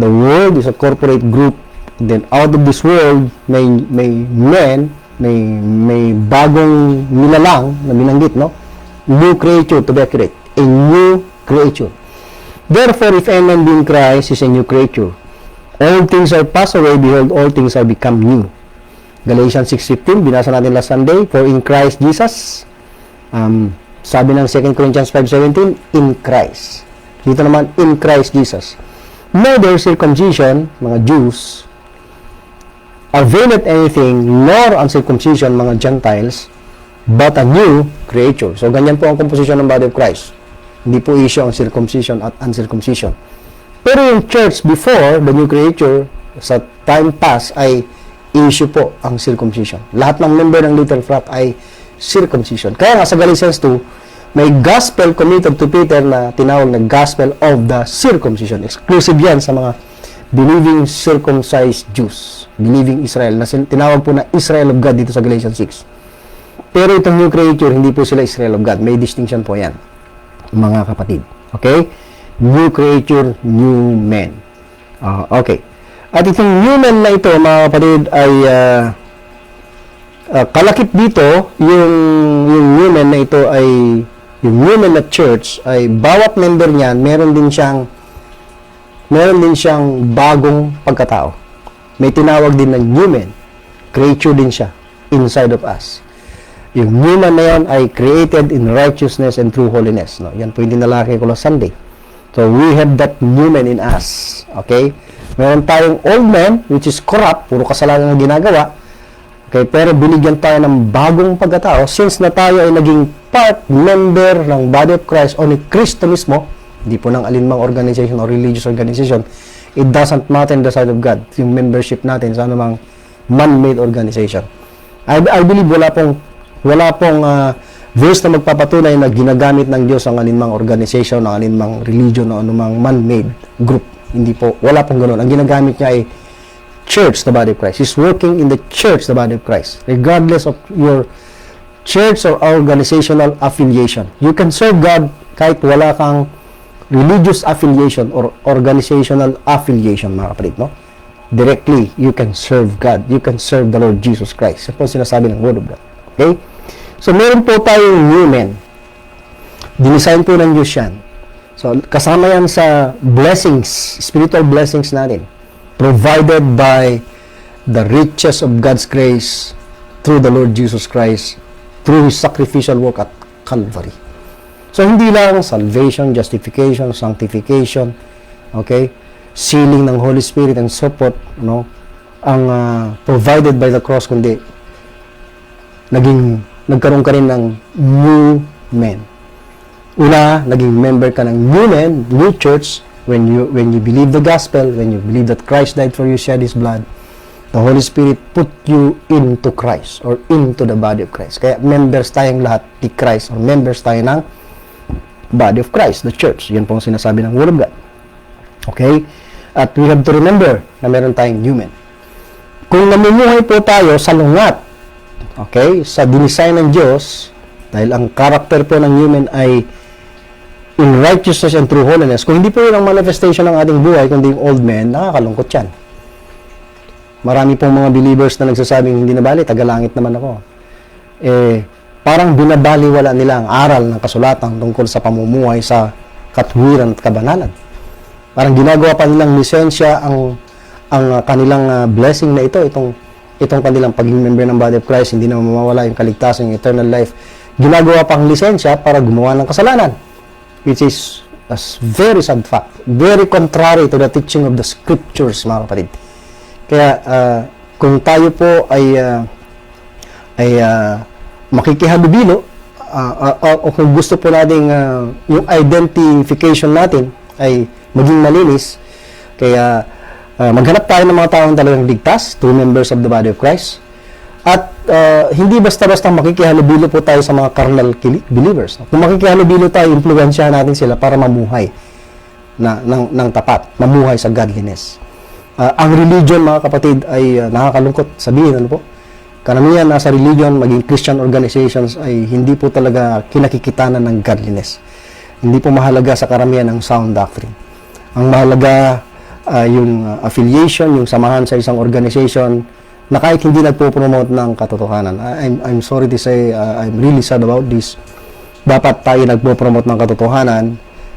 The world is a corporate group. Then out of this world, may men, may bagong nilalang na binanggit, no? New creature, to be accurate. A new creature. Therefore, if any man be in Christ, is a new creature. All things are passed away, behold, all things are become new. Galatians 6:15, binasa natin last Sunday, for in Christ Jesus, sabi ng 2 Corinthians 5:17, in Christ. Dito naman, in Christ Jesus. Neither circumcision, mga Jews, availeth anything, nor uncircumcision, mga Gentiles, but a new creature. So, ganyan po ang composition ng body of Christ. Hindi po issue ang circumcision at uncircumcision. Pero yung church before the new creature, sa time past, ay issue po ang circumcision. Lahat ng member ng Little Flock ay circumcision. Kaya nga sa Galatians 2, may gospel committed to Peter na tinawag na gospel of the circumcision. Exclusive yan sa mga believing circumcised Jews, believing Israel, na tinawag po na Israel of God dito sa Galatians 6. Pero itong new creature, hindi po sila Israel of God. May distinction po yan, mga kapatid. Okay? New creature, new men. Okay. At itong new men na ito, mga kapatid, ay kalakip dito, yung new men na ito ay, yung new men na church, ay bawat member niyan, meron din siyang bagong pagkatao. May tinawag din na new men. Creature din siya inside of us. Yung new man na yan ay created in righteousness and true holiness. No? Yan po yung dinalaki ko last Sunday. So, we have that new man in us. Okay? Meron tayong old man, which is corrupt, puro kasalanan ang ginagawa. Okay? Pero binigyan tayo ng bagong pagkatao since na tayo ay naging part, member ng body of Christ o ni Kristo mismo, hindi po ng alinmang organization or religious organization. It doesn't matter in the sight of God, yung membership natin sa anumang man-made organization. I believe wala pong verse na magpapatunay na ginagamit ng Diyos ang alinmang organization, ang alinmang religion, o anumang man-made group. Hindi po, wala pong ganoon. Ang ginagamit niya ay church, the body of Christ. He's working in the church, the body of Christ. Regardless of your church or organizational affiliation. You can serve God kahit wala kang religious affiliation or organizational affiliation, mga kapatid, no? Directly, you can serve God. You can serve the Lord Jesus Christ. Yan po sinasabi ng Word of God. Okay? So, meron po tayong new men. Dinisign po ng Diyos yan. So, kasama yan sa blessings, spiritual blessings natin, provided by the riches of God's grace through the Lord Jesus Christ, through His sacrificial work at Calvary. So, hindi lang salvation, justification, sanctification, okay, sealing ng Holy Spirit and so forth, no, ang provided by the cross, kundi nagkaroon ka rin ng new men. Una, naging member ka ng new men, new church, when you believe the gospel, when you believe that Christ died for you, shed His blood, the Holy Spirit put you into Christ or into the body of Christ. Kaya members tayong lahat ni Christ or members tayo ng body of Christ, the church. Yan po ang sinasabi ng Word of God. Okay? At we have to remember na meron tayong new men. Kung namumuhay po tayo sa lungat, okay, sa dinisign ng Diyos, dahil ang character po ng human ay in righteousness and true holiness, kung hindi po yun ang manifestation ng ating buhay, kundi yung old man, nakakalungkot yan. Marami pong mga believers na nagsasabing, hindi na bali, tagalangit naman ako. Parang binabaliwala nila ang aral ng kasulatan tungkol sa pamumuhay sa katwiran at kabanalan. Parang ginagawa pa nilang lisensya ang kanilang blessing na itong kanilang pagiging member ng body of Christ, hindi na mawawala yung kaligtasan, yung eternal life. Ginagawa pang lisensya para gumawa ng kasalanan, which is a very sad fact, very contrary to the teaching of the scriptures, mga kapatid. Kaya kung tayo po ay makikihalubilo o kung gusto po nating yung identification natin ay maging malinis, kaya maghanap tayo ng mga taong talagang ligtas, true members of the body of Christ. At hindi basta-basta makikihalubilo po tayo sa mga carnal believers. Kung makikihalubilo tayo, impluwensyahan natin sila para mamuhay ng tapat, mamuhay sa godliness. Ang religion, mga kapatid, ay nakakalungkot sabihin, ano po? Karamihan nasa religion, maging Christian organizations, ay hindi po talaga kinakikitanan ng godliness. Hindi po mahalaga sa karamihan ang sound doctrine. Ang mahalaga yung affiliation, yung samahan sa isang organization na kahit hindi nagpo-promote ng katotohanan. I'm sorry to say, I'm really sad about this. Dapat tayo nagpo-promote ng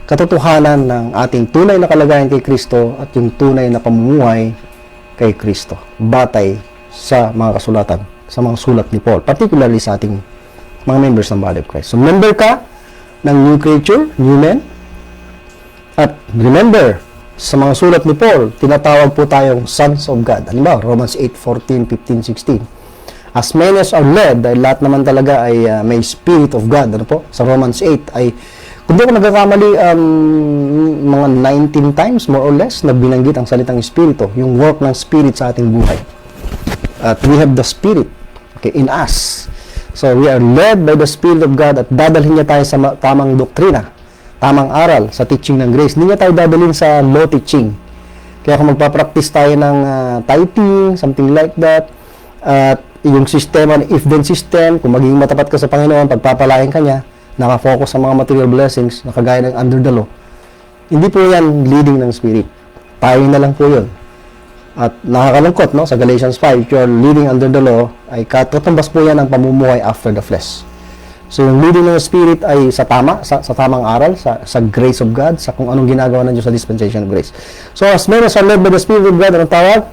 katotohanan ng ating tunay na kalagayan kay Kristo at yung tunay na pamumuhay kay Kristo. Batay sa mga kasulatan, sa mga sulat ni Paul, particularly sa ating mga members ng body of Christ. So, member ka ng new creature, new men. At remember, sa mga sulat ni Paul, tinatawag po tayong sons of God. Halimbawa, Romans 8:14, 15, 16. As many as are led, dahil lahat naman talaga ay may Spirit of God. Ano po? Sa Romans 8 ay kung di ako nagkakamali, mga 19 times, more or less, na binanggit ang salitang Espiritu, yung work ng Spirit sa ating buhay. At we have the Spirit, okay, in us. So, we are led by the Spirit of God at dadalhin niya tayo sa tamang doktrina, tamang aral, sa teaching ng grace. Hindi niya tayo dadalhin sa law teaching. Kaya kung magpapractice tayo ng tithing, something like that, at yung sistema, if-then system, kung magiging matapat ka sa Panginoon, pagpapalain ka niya, nakafocus sa mga material blessings na kagaya ng under the law, hindi po yan leading ng Spirit. Tayo na lang po yun. At nakakalungkot, no? Sa Galatians 5, if you are leading under the law, ay katutumbas po yan ang pamumuhay after the flesh. So, yung leading ng Spirit ay sa tamang aral, sa grace of God, sa kung anong ginagawa ng Diyos sa dispensation of grace. So, as many as are led by the Spirit of God, anong tawag?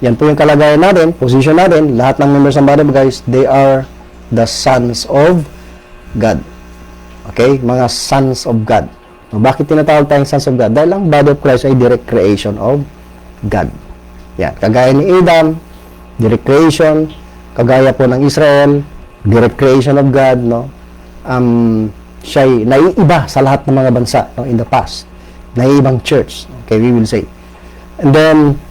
Yan po yung kalagayan natin, position natin, lahat ng members ng body of Christ, they are the sons of God. Okay? Mga sons of God. So, bakit tinatawag tayong sons of God? Dahil ang body of Christ ay direct creation of God. Yan. Kagaya ni Adam, direct creation. Kagaya po ng Israel, direct creation of God, no? Siya'y naiiba sa lahat ng mga bansa, no? In the past. Naiibang church. Okay, we will say. And then,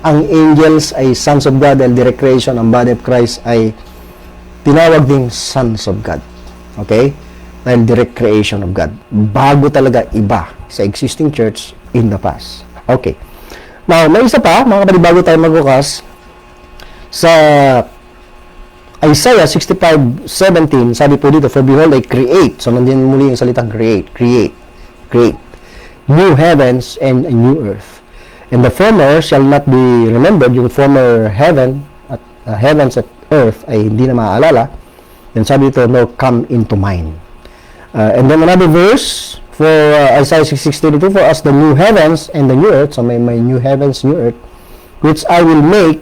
ang angels ay sons of God and direct creation. Ang body of Christ ay tinawag ding sons of God. Okay? Dahil direct creation of God. Bago talaga iba sa existing church in the past. Okay. Now, may isa pa, mga kapatid, bago tayo magbukas, sa Isaiah 65:17, sabi po dito, for behold, I create. So, nandiyan muli yung salitang create. New heavens and a new earth. And the former shall not be remembered. Yung former heavens at earth ay hindi na maaalala. Then sabi dito, nor come into mind. And then another verse for Isaiah 66:32, for us the new heavens and the new earth, so may new heavens, new earth, which I will make,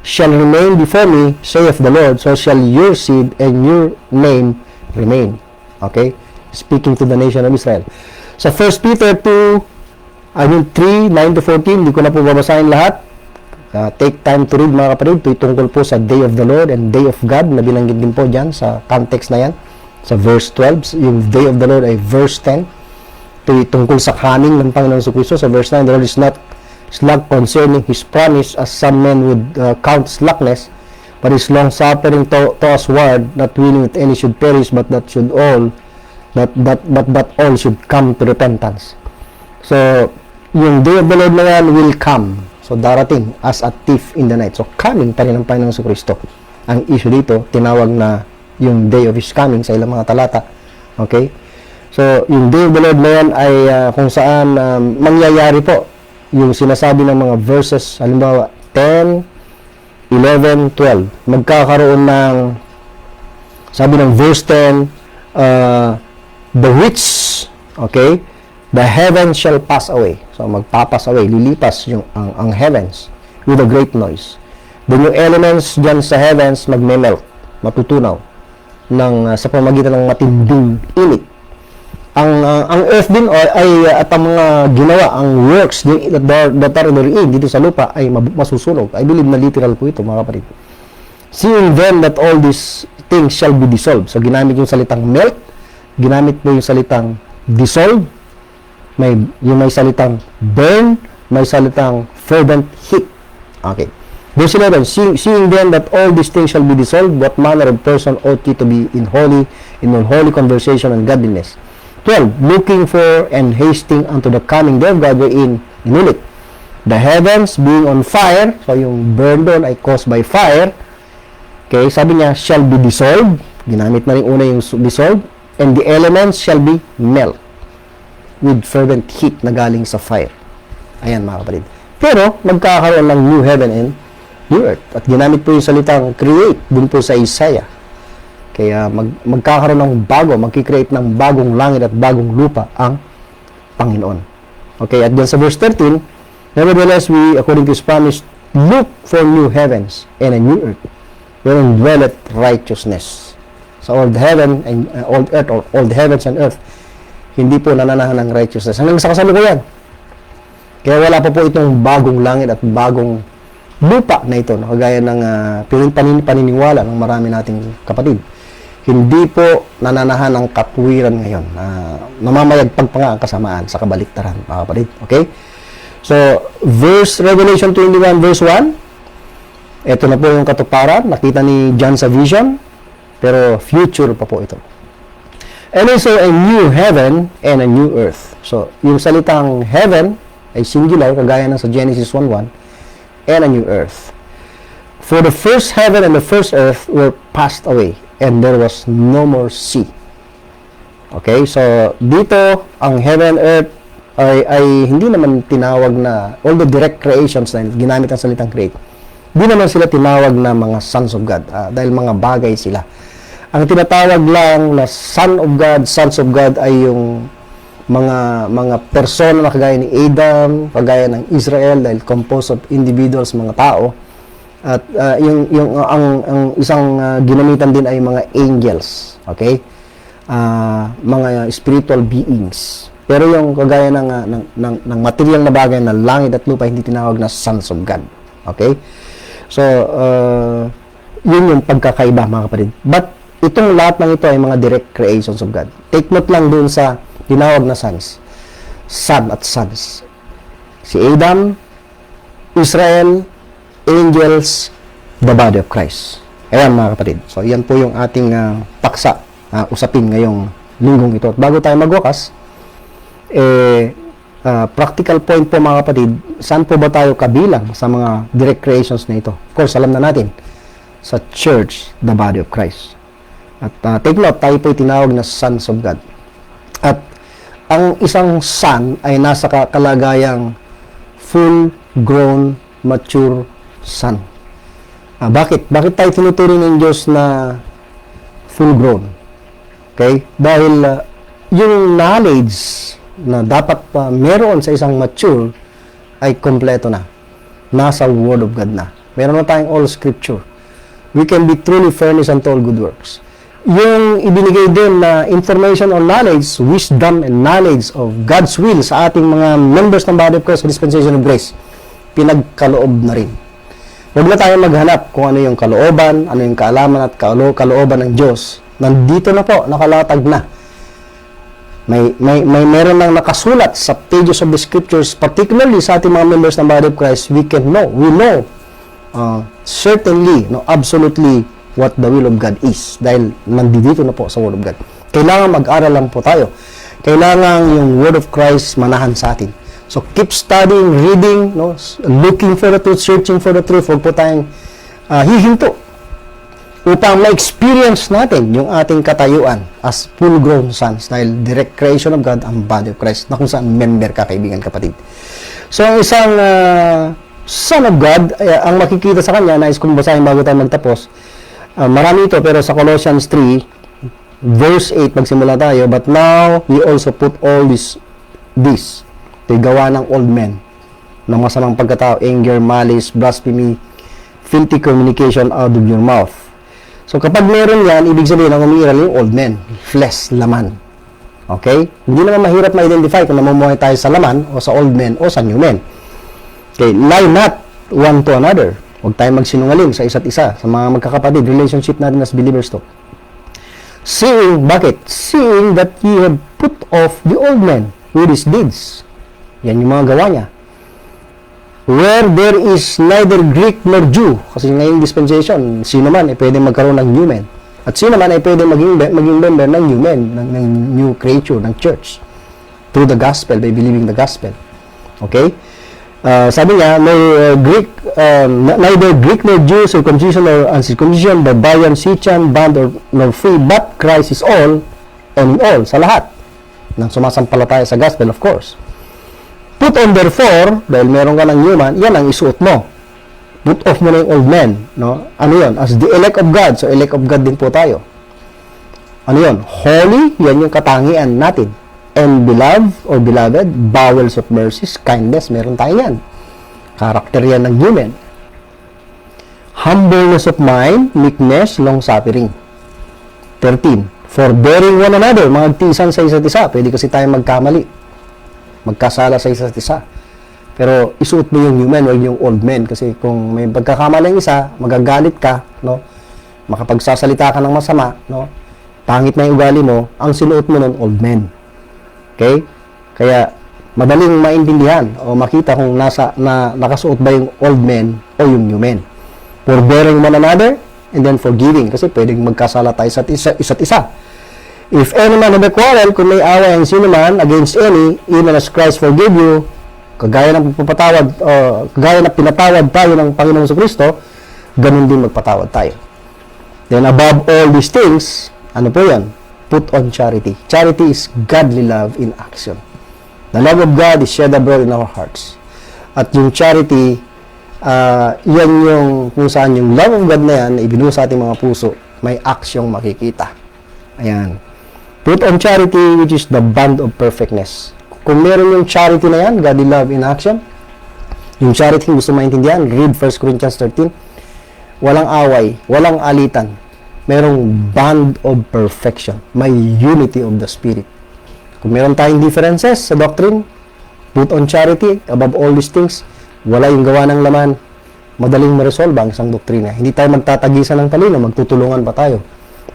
shall remain before me, saith the Lord, so shall your seed and your name remain. Okay? Speaking to the nation of Israel. So 1 Peter 3:9-14, hindi ko na po babasahin lahat. Take time to read, mga kapatid. Ito tungkol po sa Day of the Lord and Day of God, na binanggit din po dyan sa context na yan. Sa verse 12, yung Day of the Lord ay verse 10. Ito tungkol sa coming ng Panginoon sa Kristo. Sa verse 9, the Lord is not slack concerning His promise, as some men would count slackness, but is long-suffering to usward, not willing that any should perish, but that all should come to repentance. So, yung Day of the Lord na yan will come. So, darating as a thief in the night. So, coming pa rin ang Panginoon sa Kristo. Ang issue dito, tinawag na yung day of His coming sa ilang mga talata. Okay? So, yung Day of the Lord na yan ay kung saan mangyayari po yung sinasabi ng mga verses, halimbawa 10, 11, 12. Magkakaroon ng, sabi ng verse 10, the which, okay, the heavens shall pass away. So, magpapass away, lilipas yung ang heavens with a great noise. Then yung elements dyan sa heavens magme-melt, matutunaw sa pamamagitan ng matinding init. Ang earth din at ang mga ginawa, ang works that are therein dito sa lupa ay masusunog. I believe na literal po ito, mga kapatid. Seeing then that all these things shall be dissolved. So, ginamit yung salitang melt, ginamit po yung salitang dissolve, may salitang burn, may salitang fervent heat. Okay. Verse 11, seeing then that all these things shall be dissolved, what manner of person ought ye to be in unholy conversation and godliness? 12, looking for and hasting unto the coming day of God, wherein inulit the heavens being on fire. So, yung burn doon ay caused by fire. Okay, sabi niya, shall be dissolved. Ginamit na rin una yung dissolved. And the elements shall be melt with fervent heat na galing sa fire. Ayan, mga kapatid. Pero, magkakaroon ng new heaven and new earth. At ginamit po yung salitang create dun po sa Isaiah. Kaya magkakaroon ng bago, magkikreate ng bagong langit at bagong lupa ang Panginoon. Okay, at dyan sa verse 13, nevertheless, we, according to His promise, look for new heavens and a new earth, wherein dwelleth righteousness. Sa old heaven and old earth, or old heavens and earth, hindi po nananahan ng righteousness. Hanggang sa kasalukuyan. Kaya wala pa po itong bagong langit at bagong lupa na ito, kagaya ng paniniwala ng marami nating kapatid. hindi po nananahan ng katwiran ngayon. Namamayagpag pa nga ang kasamaan sa kabaliktaran, mga kapatid. Okay? So, Revelation 21, verse 1, ito na po yung katuparan. Nakita ni John sa vision, pero future pa po ito. And also a new heaven and a new earth. So, yung salitang heaven ay singular, kagaya ng sa Genesis 1:1, and a new earth. For the first heaven and the first earth were passed away, and there was no more sea. Okay, so dito, ang heaven and earth ay hindi naman tinawag na, all the direct creations na ginamit ang salitang create, hindi naman sila tinawag na mga sons of God, dahil mga bagay sila. Ang tinatawag lang na son of God, sons of God ay yung mga persona na kagaya ni Adam, kagaya ng Israel, dahil composed of individuals, mga tao. At ang isang ginamitan din ay mga angels, okay? Mga spiritual beings. Pero yung kagaya ng material na bagay na langit at lupa, hindi tinawag na sons of God. Okay? So, yun yung pagkakaiba, mga kapatid. But, itong lahat ng ito ay mga direct creations of God. Take note lang dun sa tinawag na sons. Son at sons. Si Adam, Israel, angels, the body of Christ. Ayan, mga kapatid. So, yan po yung ating paksa, usapin ngayong linggong ito. At bago tayo magwakas, practical point po, mga kapatid, saan po ba tayo kabilang sa mga direct creations na ito? Of course, alam na natin, sa church, the body of Christ. At take note, tayo po tinawag na sons of God. At ang isang son ay nasa kalagayang full-grown, mature son. Bakit? Bakit tayo tinuturing ng Diyos na full-grown? Okay? Dahil yung knowledge na dapat meron sa isang mature ay kompleto na. Nasa Word of God na. Meron na tayong all Scripture. We can be truly furnished unto all good works. Yung ibinigay din na information or knowledge, wisdom and knowledge of God's will sa ating mga members ng body of Christ sa dispensation of grace, pinagkaloob na rin. Huwag na tayo maghanap kung ano yung kalooban, ano yung kaalaman at kalooban ng Diyos. Nandito na po, nakalatag na. Meron nang nakasulat sa pages of the Scriptures, particularly sa ating mga members ng body of Christ, we know certainly, absolutely what the will of God is. Dahil nandito na po sa Word of God. Kailangan mag-aral lang po tayo. Kailangan yung Word of Christ manahan sa atin. So, keep studying, reading, looking for the truth, searching for the truth. Huwag po tayong hihinto upang ma-experience natin yung ating katayuan as full-grown sons dahil direct creation of God ang body of Christ na kung saan member ka, kaibigan, kapatid. So, ang isang son of God, ang makikita sa kanya, nais kong basahin bago tayo magtapos, marami ito, pero sa Colossians 3, verse 8, magsimula tayo, but now, we also put all this, ito'y gawa ng old men, ng masamang pagkatao, anger, malice, blasphemy, filthy communication out of your mouth. So, kapag meron yan, ibig sabihin ang umiiral yung old men, flesh, laman. Okay? Hindi naman mahirap ma-identify kung namumuhay tayo sa laman, o sa old men, o sa new men. Okay, lie not one to another. Huwag tayong magsinungaling sa isa't isa, sa mga magkakapatid, relationship natin as believers to. Bakit? Seeing that ye have put off the old man with his deeds. Yan yung mga gawa niya. Where there is neither Greek nor Jew, kasi ngayong dispensation, sino man ay pwede magkaroon ng new man. At sino man ay pwede maging member ng new man, ng new creature, ng church. Through the gospel, by believing the gospel. Okay? Sabi niya, neither Greek nor Jew, circumcision or uncircumcision, barbarian, Scythian, bond nor free, but Christ is all and in all, sa lahat ng sumasampalataya sa gospel, of course. Put on therefore, dahil meron ka ng human, yan ang isuot mo. Put off mo na yung old man. No? Ano yun? As the elect of God. So, elect of God din po tayo. Ano yun? Holy, yan yung katangian natin. And beloved, bowels of mercies, kindness, meron tayo yan. Karakter yan ng human. Humbleness of mind, meekness, long-suffering. 13. Forbearing one another, magtiisan sa isa't isa. Pwede kasi tayo magkamali. Magkasala sa isa't isa. Pero isuot mo yung human, huwag yung old man. Kasi kung may pagkakamaling isa, magagalit ka, no? Makapagsasalita ka ng masama, no? pangit na yung ugali mo, ang sinuot mo nun, old men. Okay? Kaya, madaling maintindihan o makita kung nakasuot ba yung old men o yung new men. Forbearing one another, and then forgiving. Kasi pwedeng magkasala tayo sa isa't isa. If any man have a quarrel, kung may away ang sino man against any, even as Christ forgave you, kagaya ng pinatawad tayo ng Panginoon sa Kristo, ganun din magpatawad tayo. Then above all these things, ano po yan? Put on charity. Charity is godly love in action. The love of God is shed abroad in our hearts. At yung charity, yan yung kung saan yung love of God na yan, ibinuhos sa ating mga puso, may aksyong makikita. Ayan. Put on charity, which is the bond of perfectness. Kung meron yung charity na yan, godly love in action, yung charity gusto maintindihan, read 1 Corinthians 13, walang away, walang alitan, merong bond of perfection, may unity of the Spirit. Kung meron tayong differences sa doctrine, put on charity, above all these things, wala yung gawa ng laman, madaling ma-resolve ang isang doktrina. Hindi tayo magtatagisan ng talino, magtutulungan pa tayo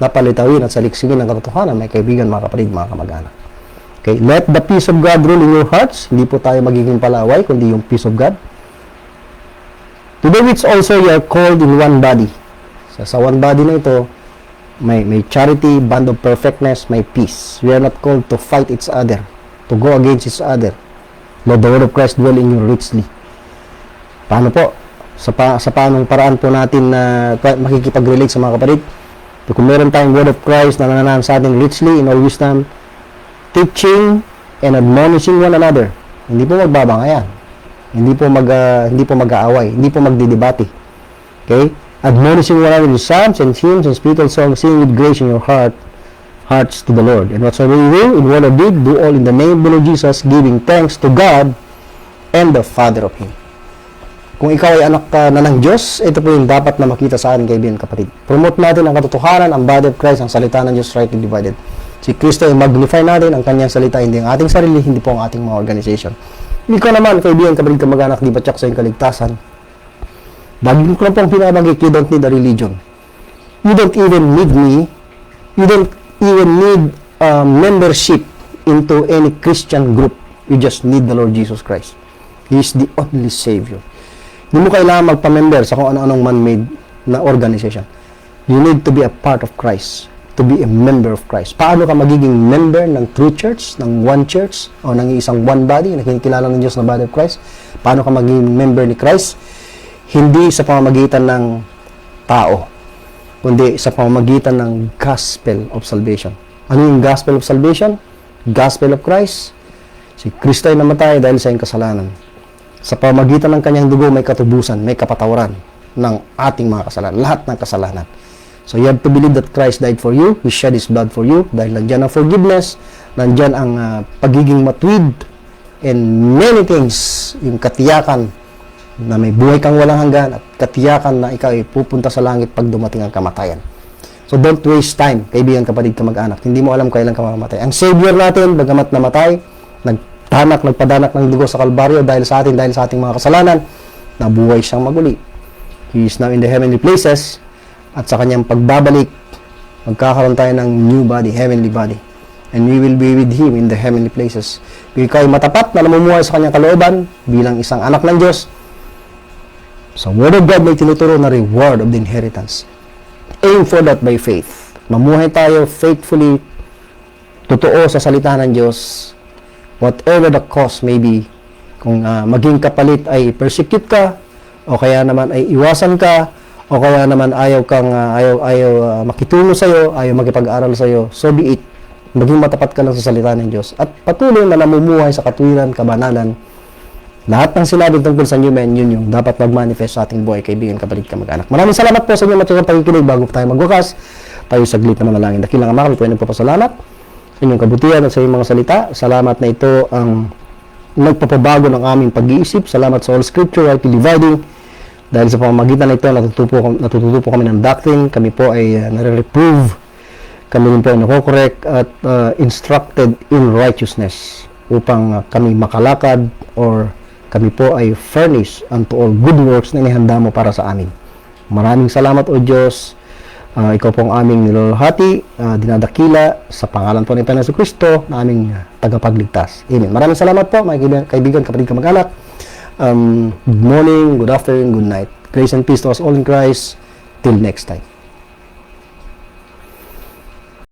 na palitawin at saliksingin ng katotohanan, may kaibigan, mga kapatid, mga kamag-anak. Okay, let the peace of God rule in your hearts. Hindi po tayo magiging palaway, kundi yung peace of God. To the which also you are called in one body. Sa one body na ito, may charity, bond of perfectness, may peace. We are not called to fight each other, to go against each other. Let the word of Christ dwell in you richly. Paano po? Sa paanong paraan po natin na makikipag-relate sa mga kapatid? Kung meron tayong word of Christ na nananahan sa atin richly in all wisdom, teaching and admonishing one another. Hindi po magbabangayan. Hindi po mag-aaway. Hindi po magdidebate. Okay? Admonishing one another with psalms and hymns and spiritual songs, singing with grace in your hearts to the Lord. And whatsoever you do, in word or deed, do all in the name of the Lord Jesus, giving thanks to God and the Father of Him. Kung ikaw ay anak na ng Diyos, ito po yung dapat na makita sa atin, kaibigan, kapatid. Promote natin ang katotohanan, ang body of Christ, ang salita ng Diyos rightly divided. Si Kristo ay magnify natin ang kanyang salita, hindi ang ating sarili, hindi po ang ating mga organization. Ikaw naman, kaibigan, kapatid, kamag-anak, di ba tsak sa iyong kaligtasan? Bagay ko lang pong pinabanggit, you don't need a religion. You don't even need me. You don't even need membership into any Christian group. You just need the Lord Jesus Christ. He is the only Savior. Hindi mo kailangan magpa-member sa kung ano-anong man-made na organization. You need to be a part of Christ, to be a member of Christ. Paano ka magiging member ng true church, ng one church, o ng isang one body, na kinikilala ng Diyos na body of Christ? Paano ka magiging member ni Christ? Hindi sa pamamagitan ng tao, kundi sa pamamagitan ng gospel of salvation. Ano yung gospel of salvation? Gospel of Christ. Si Kristo ay namatay dahil sa iyong kasalanan. Sa pamamagitan ng kanyang dugo, may katubusan, may kapatawaran ng ating mga kasalanan, lahat ng kasalanan. So you have to believe that Christ died for you, He shed His blood for you, dahil nandyan ang forgiveness, nandyan ang pagiging matuwid, and many things, yung katiyakan na may buhay kang walang hanggan, at katiyakan na ikaw ay pupunta sa langit pag dumating ang kamatayan. So don't waste time, kaibigan, kapatid, kamag-anak. Hindi mo alam kailan ka mamamatay. Ang Savior natin, bagamat namatay, nagpadanak ng dugo sa Kalbaryo dahil sa atin, dahil sa ating mga kasalanan, nabuhay siyang maguli. He is now in the heavenly places, at sa kanyang pagbabalik, magkakaroon tayo ng new body, heavenly body. And we will be with Him in the heavenly places. Kung ikaw ay matapat na namumuhay sa kanyang kalooban, bilang isang anak ng Diyos, sa Word of God may tinuturo na reward of the inheritance. Aim for that by faith. Mamuhay tayo faithfully, totoo sa salita ng Diyos, whatever the cost may be. Kung maging kapalit ay persecute ka, o kaya naman ay iwasan ka, o kaya naman ayaw makitungo sa iyo, ayaw makipag-aral sa iyo, so be it. Maging matapat ka lang sa salita ng Diyos at patuloy na namumuhay sa katwiran, kabanalan. Lahat ng sinabi tungkol sa new man, yun yung dapat mag-manifest sa ating buhay, kaibigan, kapatid, kamag-anak. Maraming salamat po sa inyo matugang pagkikinig. Bago tayo magwakas, tayo saglit na manalangin. Dakilang Ama, kami po ay nagpapasalamat sa inyong kabutihan at sa inyong mga salita. Salamat na ito ang nagpapabago ng aming pag-iisip. Salamat sa all scripture, rightly dividing. Dahil sa pamamagitan na ito, natututo po kami ng doctrine. Kami po ay nare-reprove. Kami rin po ay nako-correct at instructed in righteousness upang kami makalakad or kami po ay furnish unto all good works na inihanda mo para sa amin. Maraming salamat, O Diyos. Ikaw po ang aming niluluhati, dinadakila sa pangalan po ni Panginoon Kristo na aming tagapagligtas. Amen. Maraming salamat po, mga kaibigan, kapatid, kamag-anak. Good morning, good afternoon, good night. Grace and peace to us all in Christ. Till next time.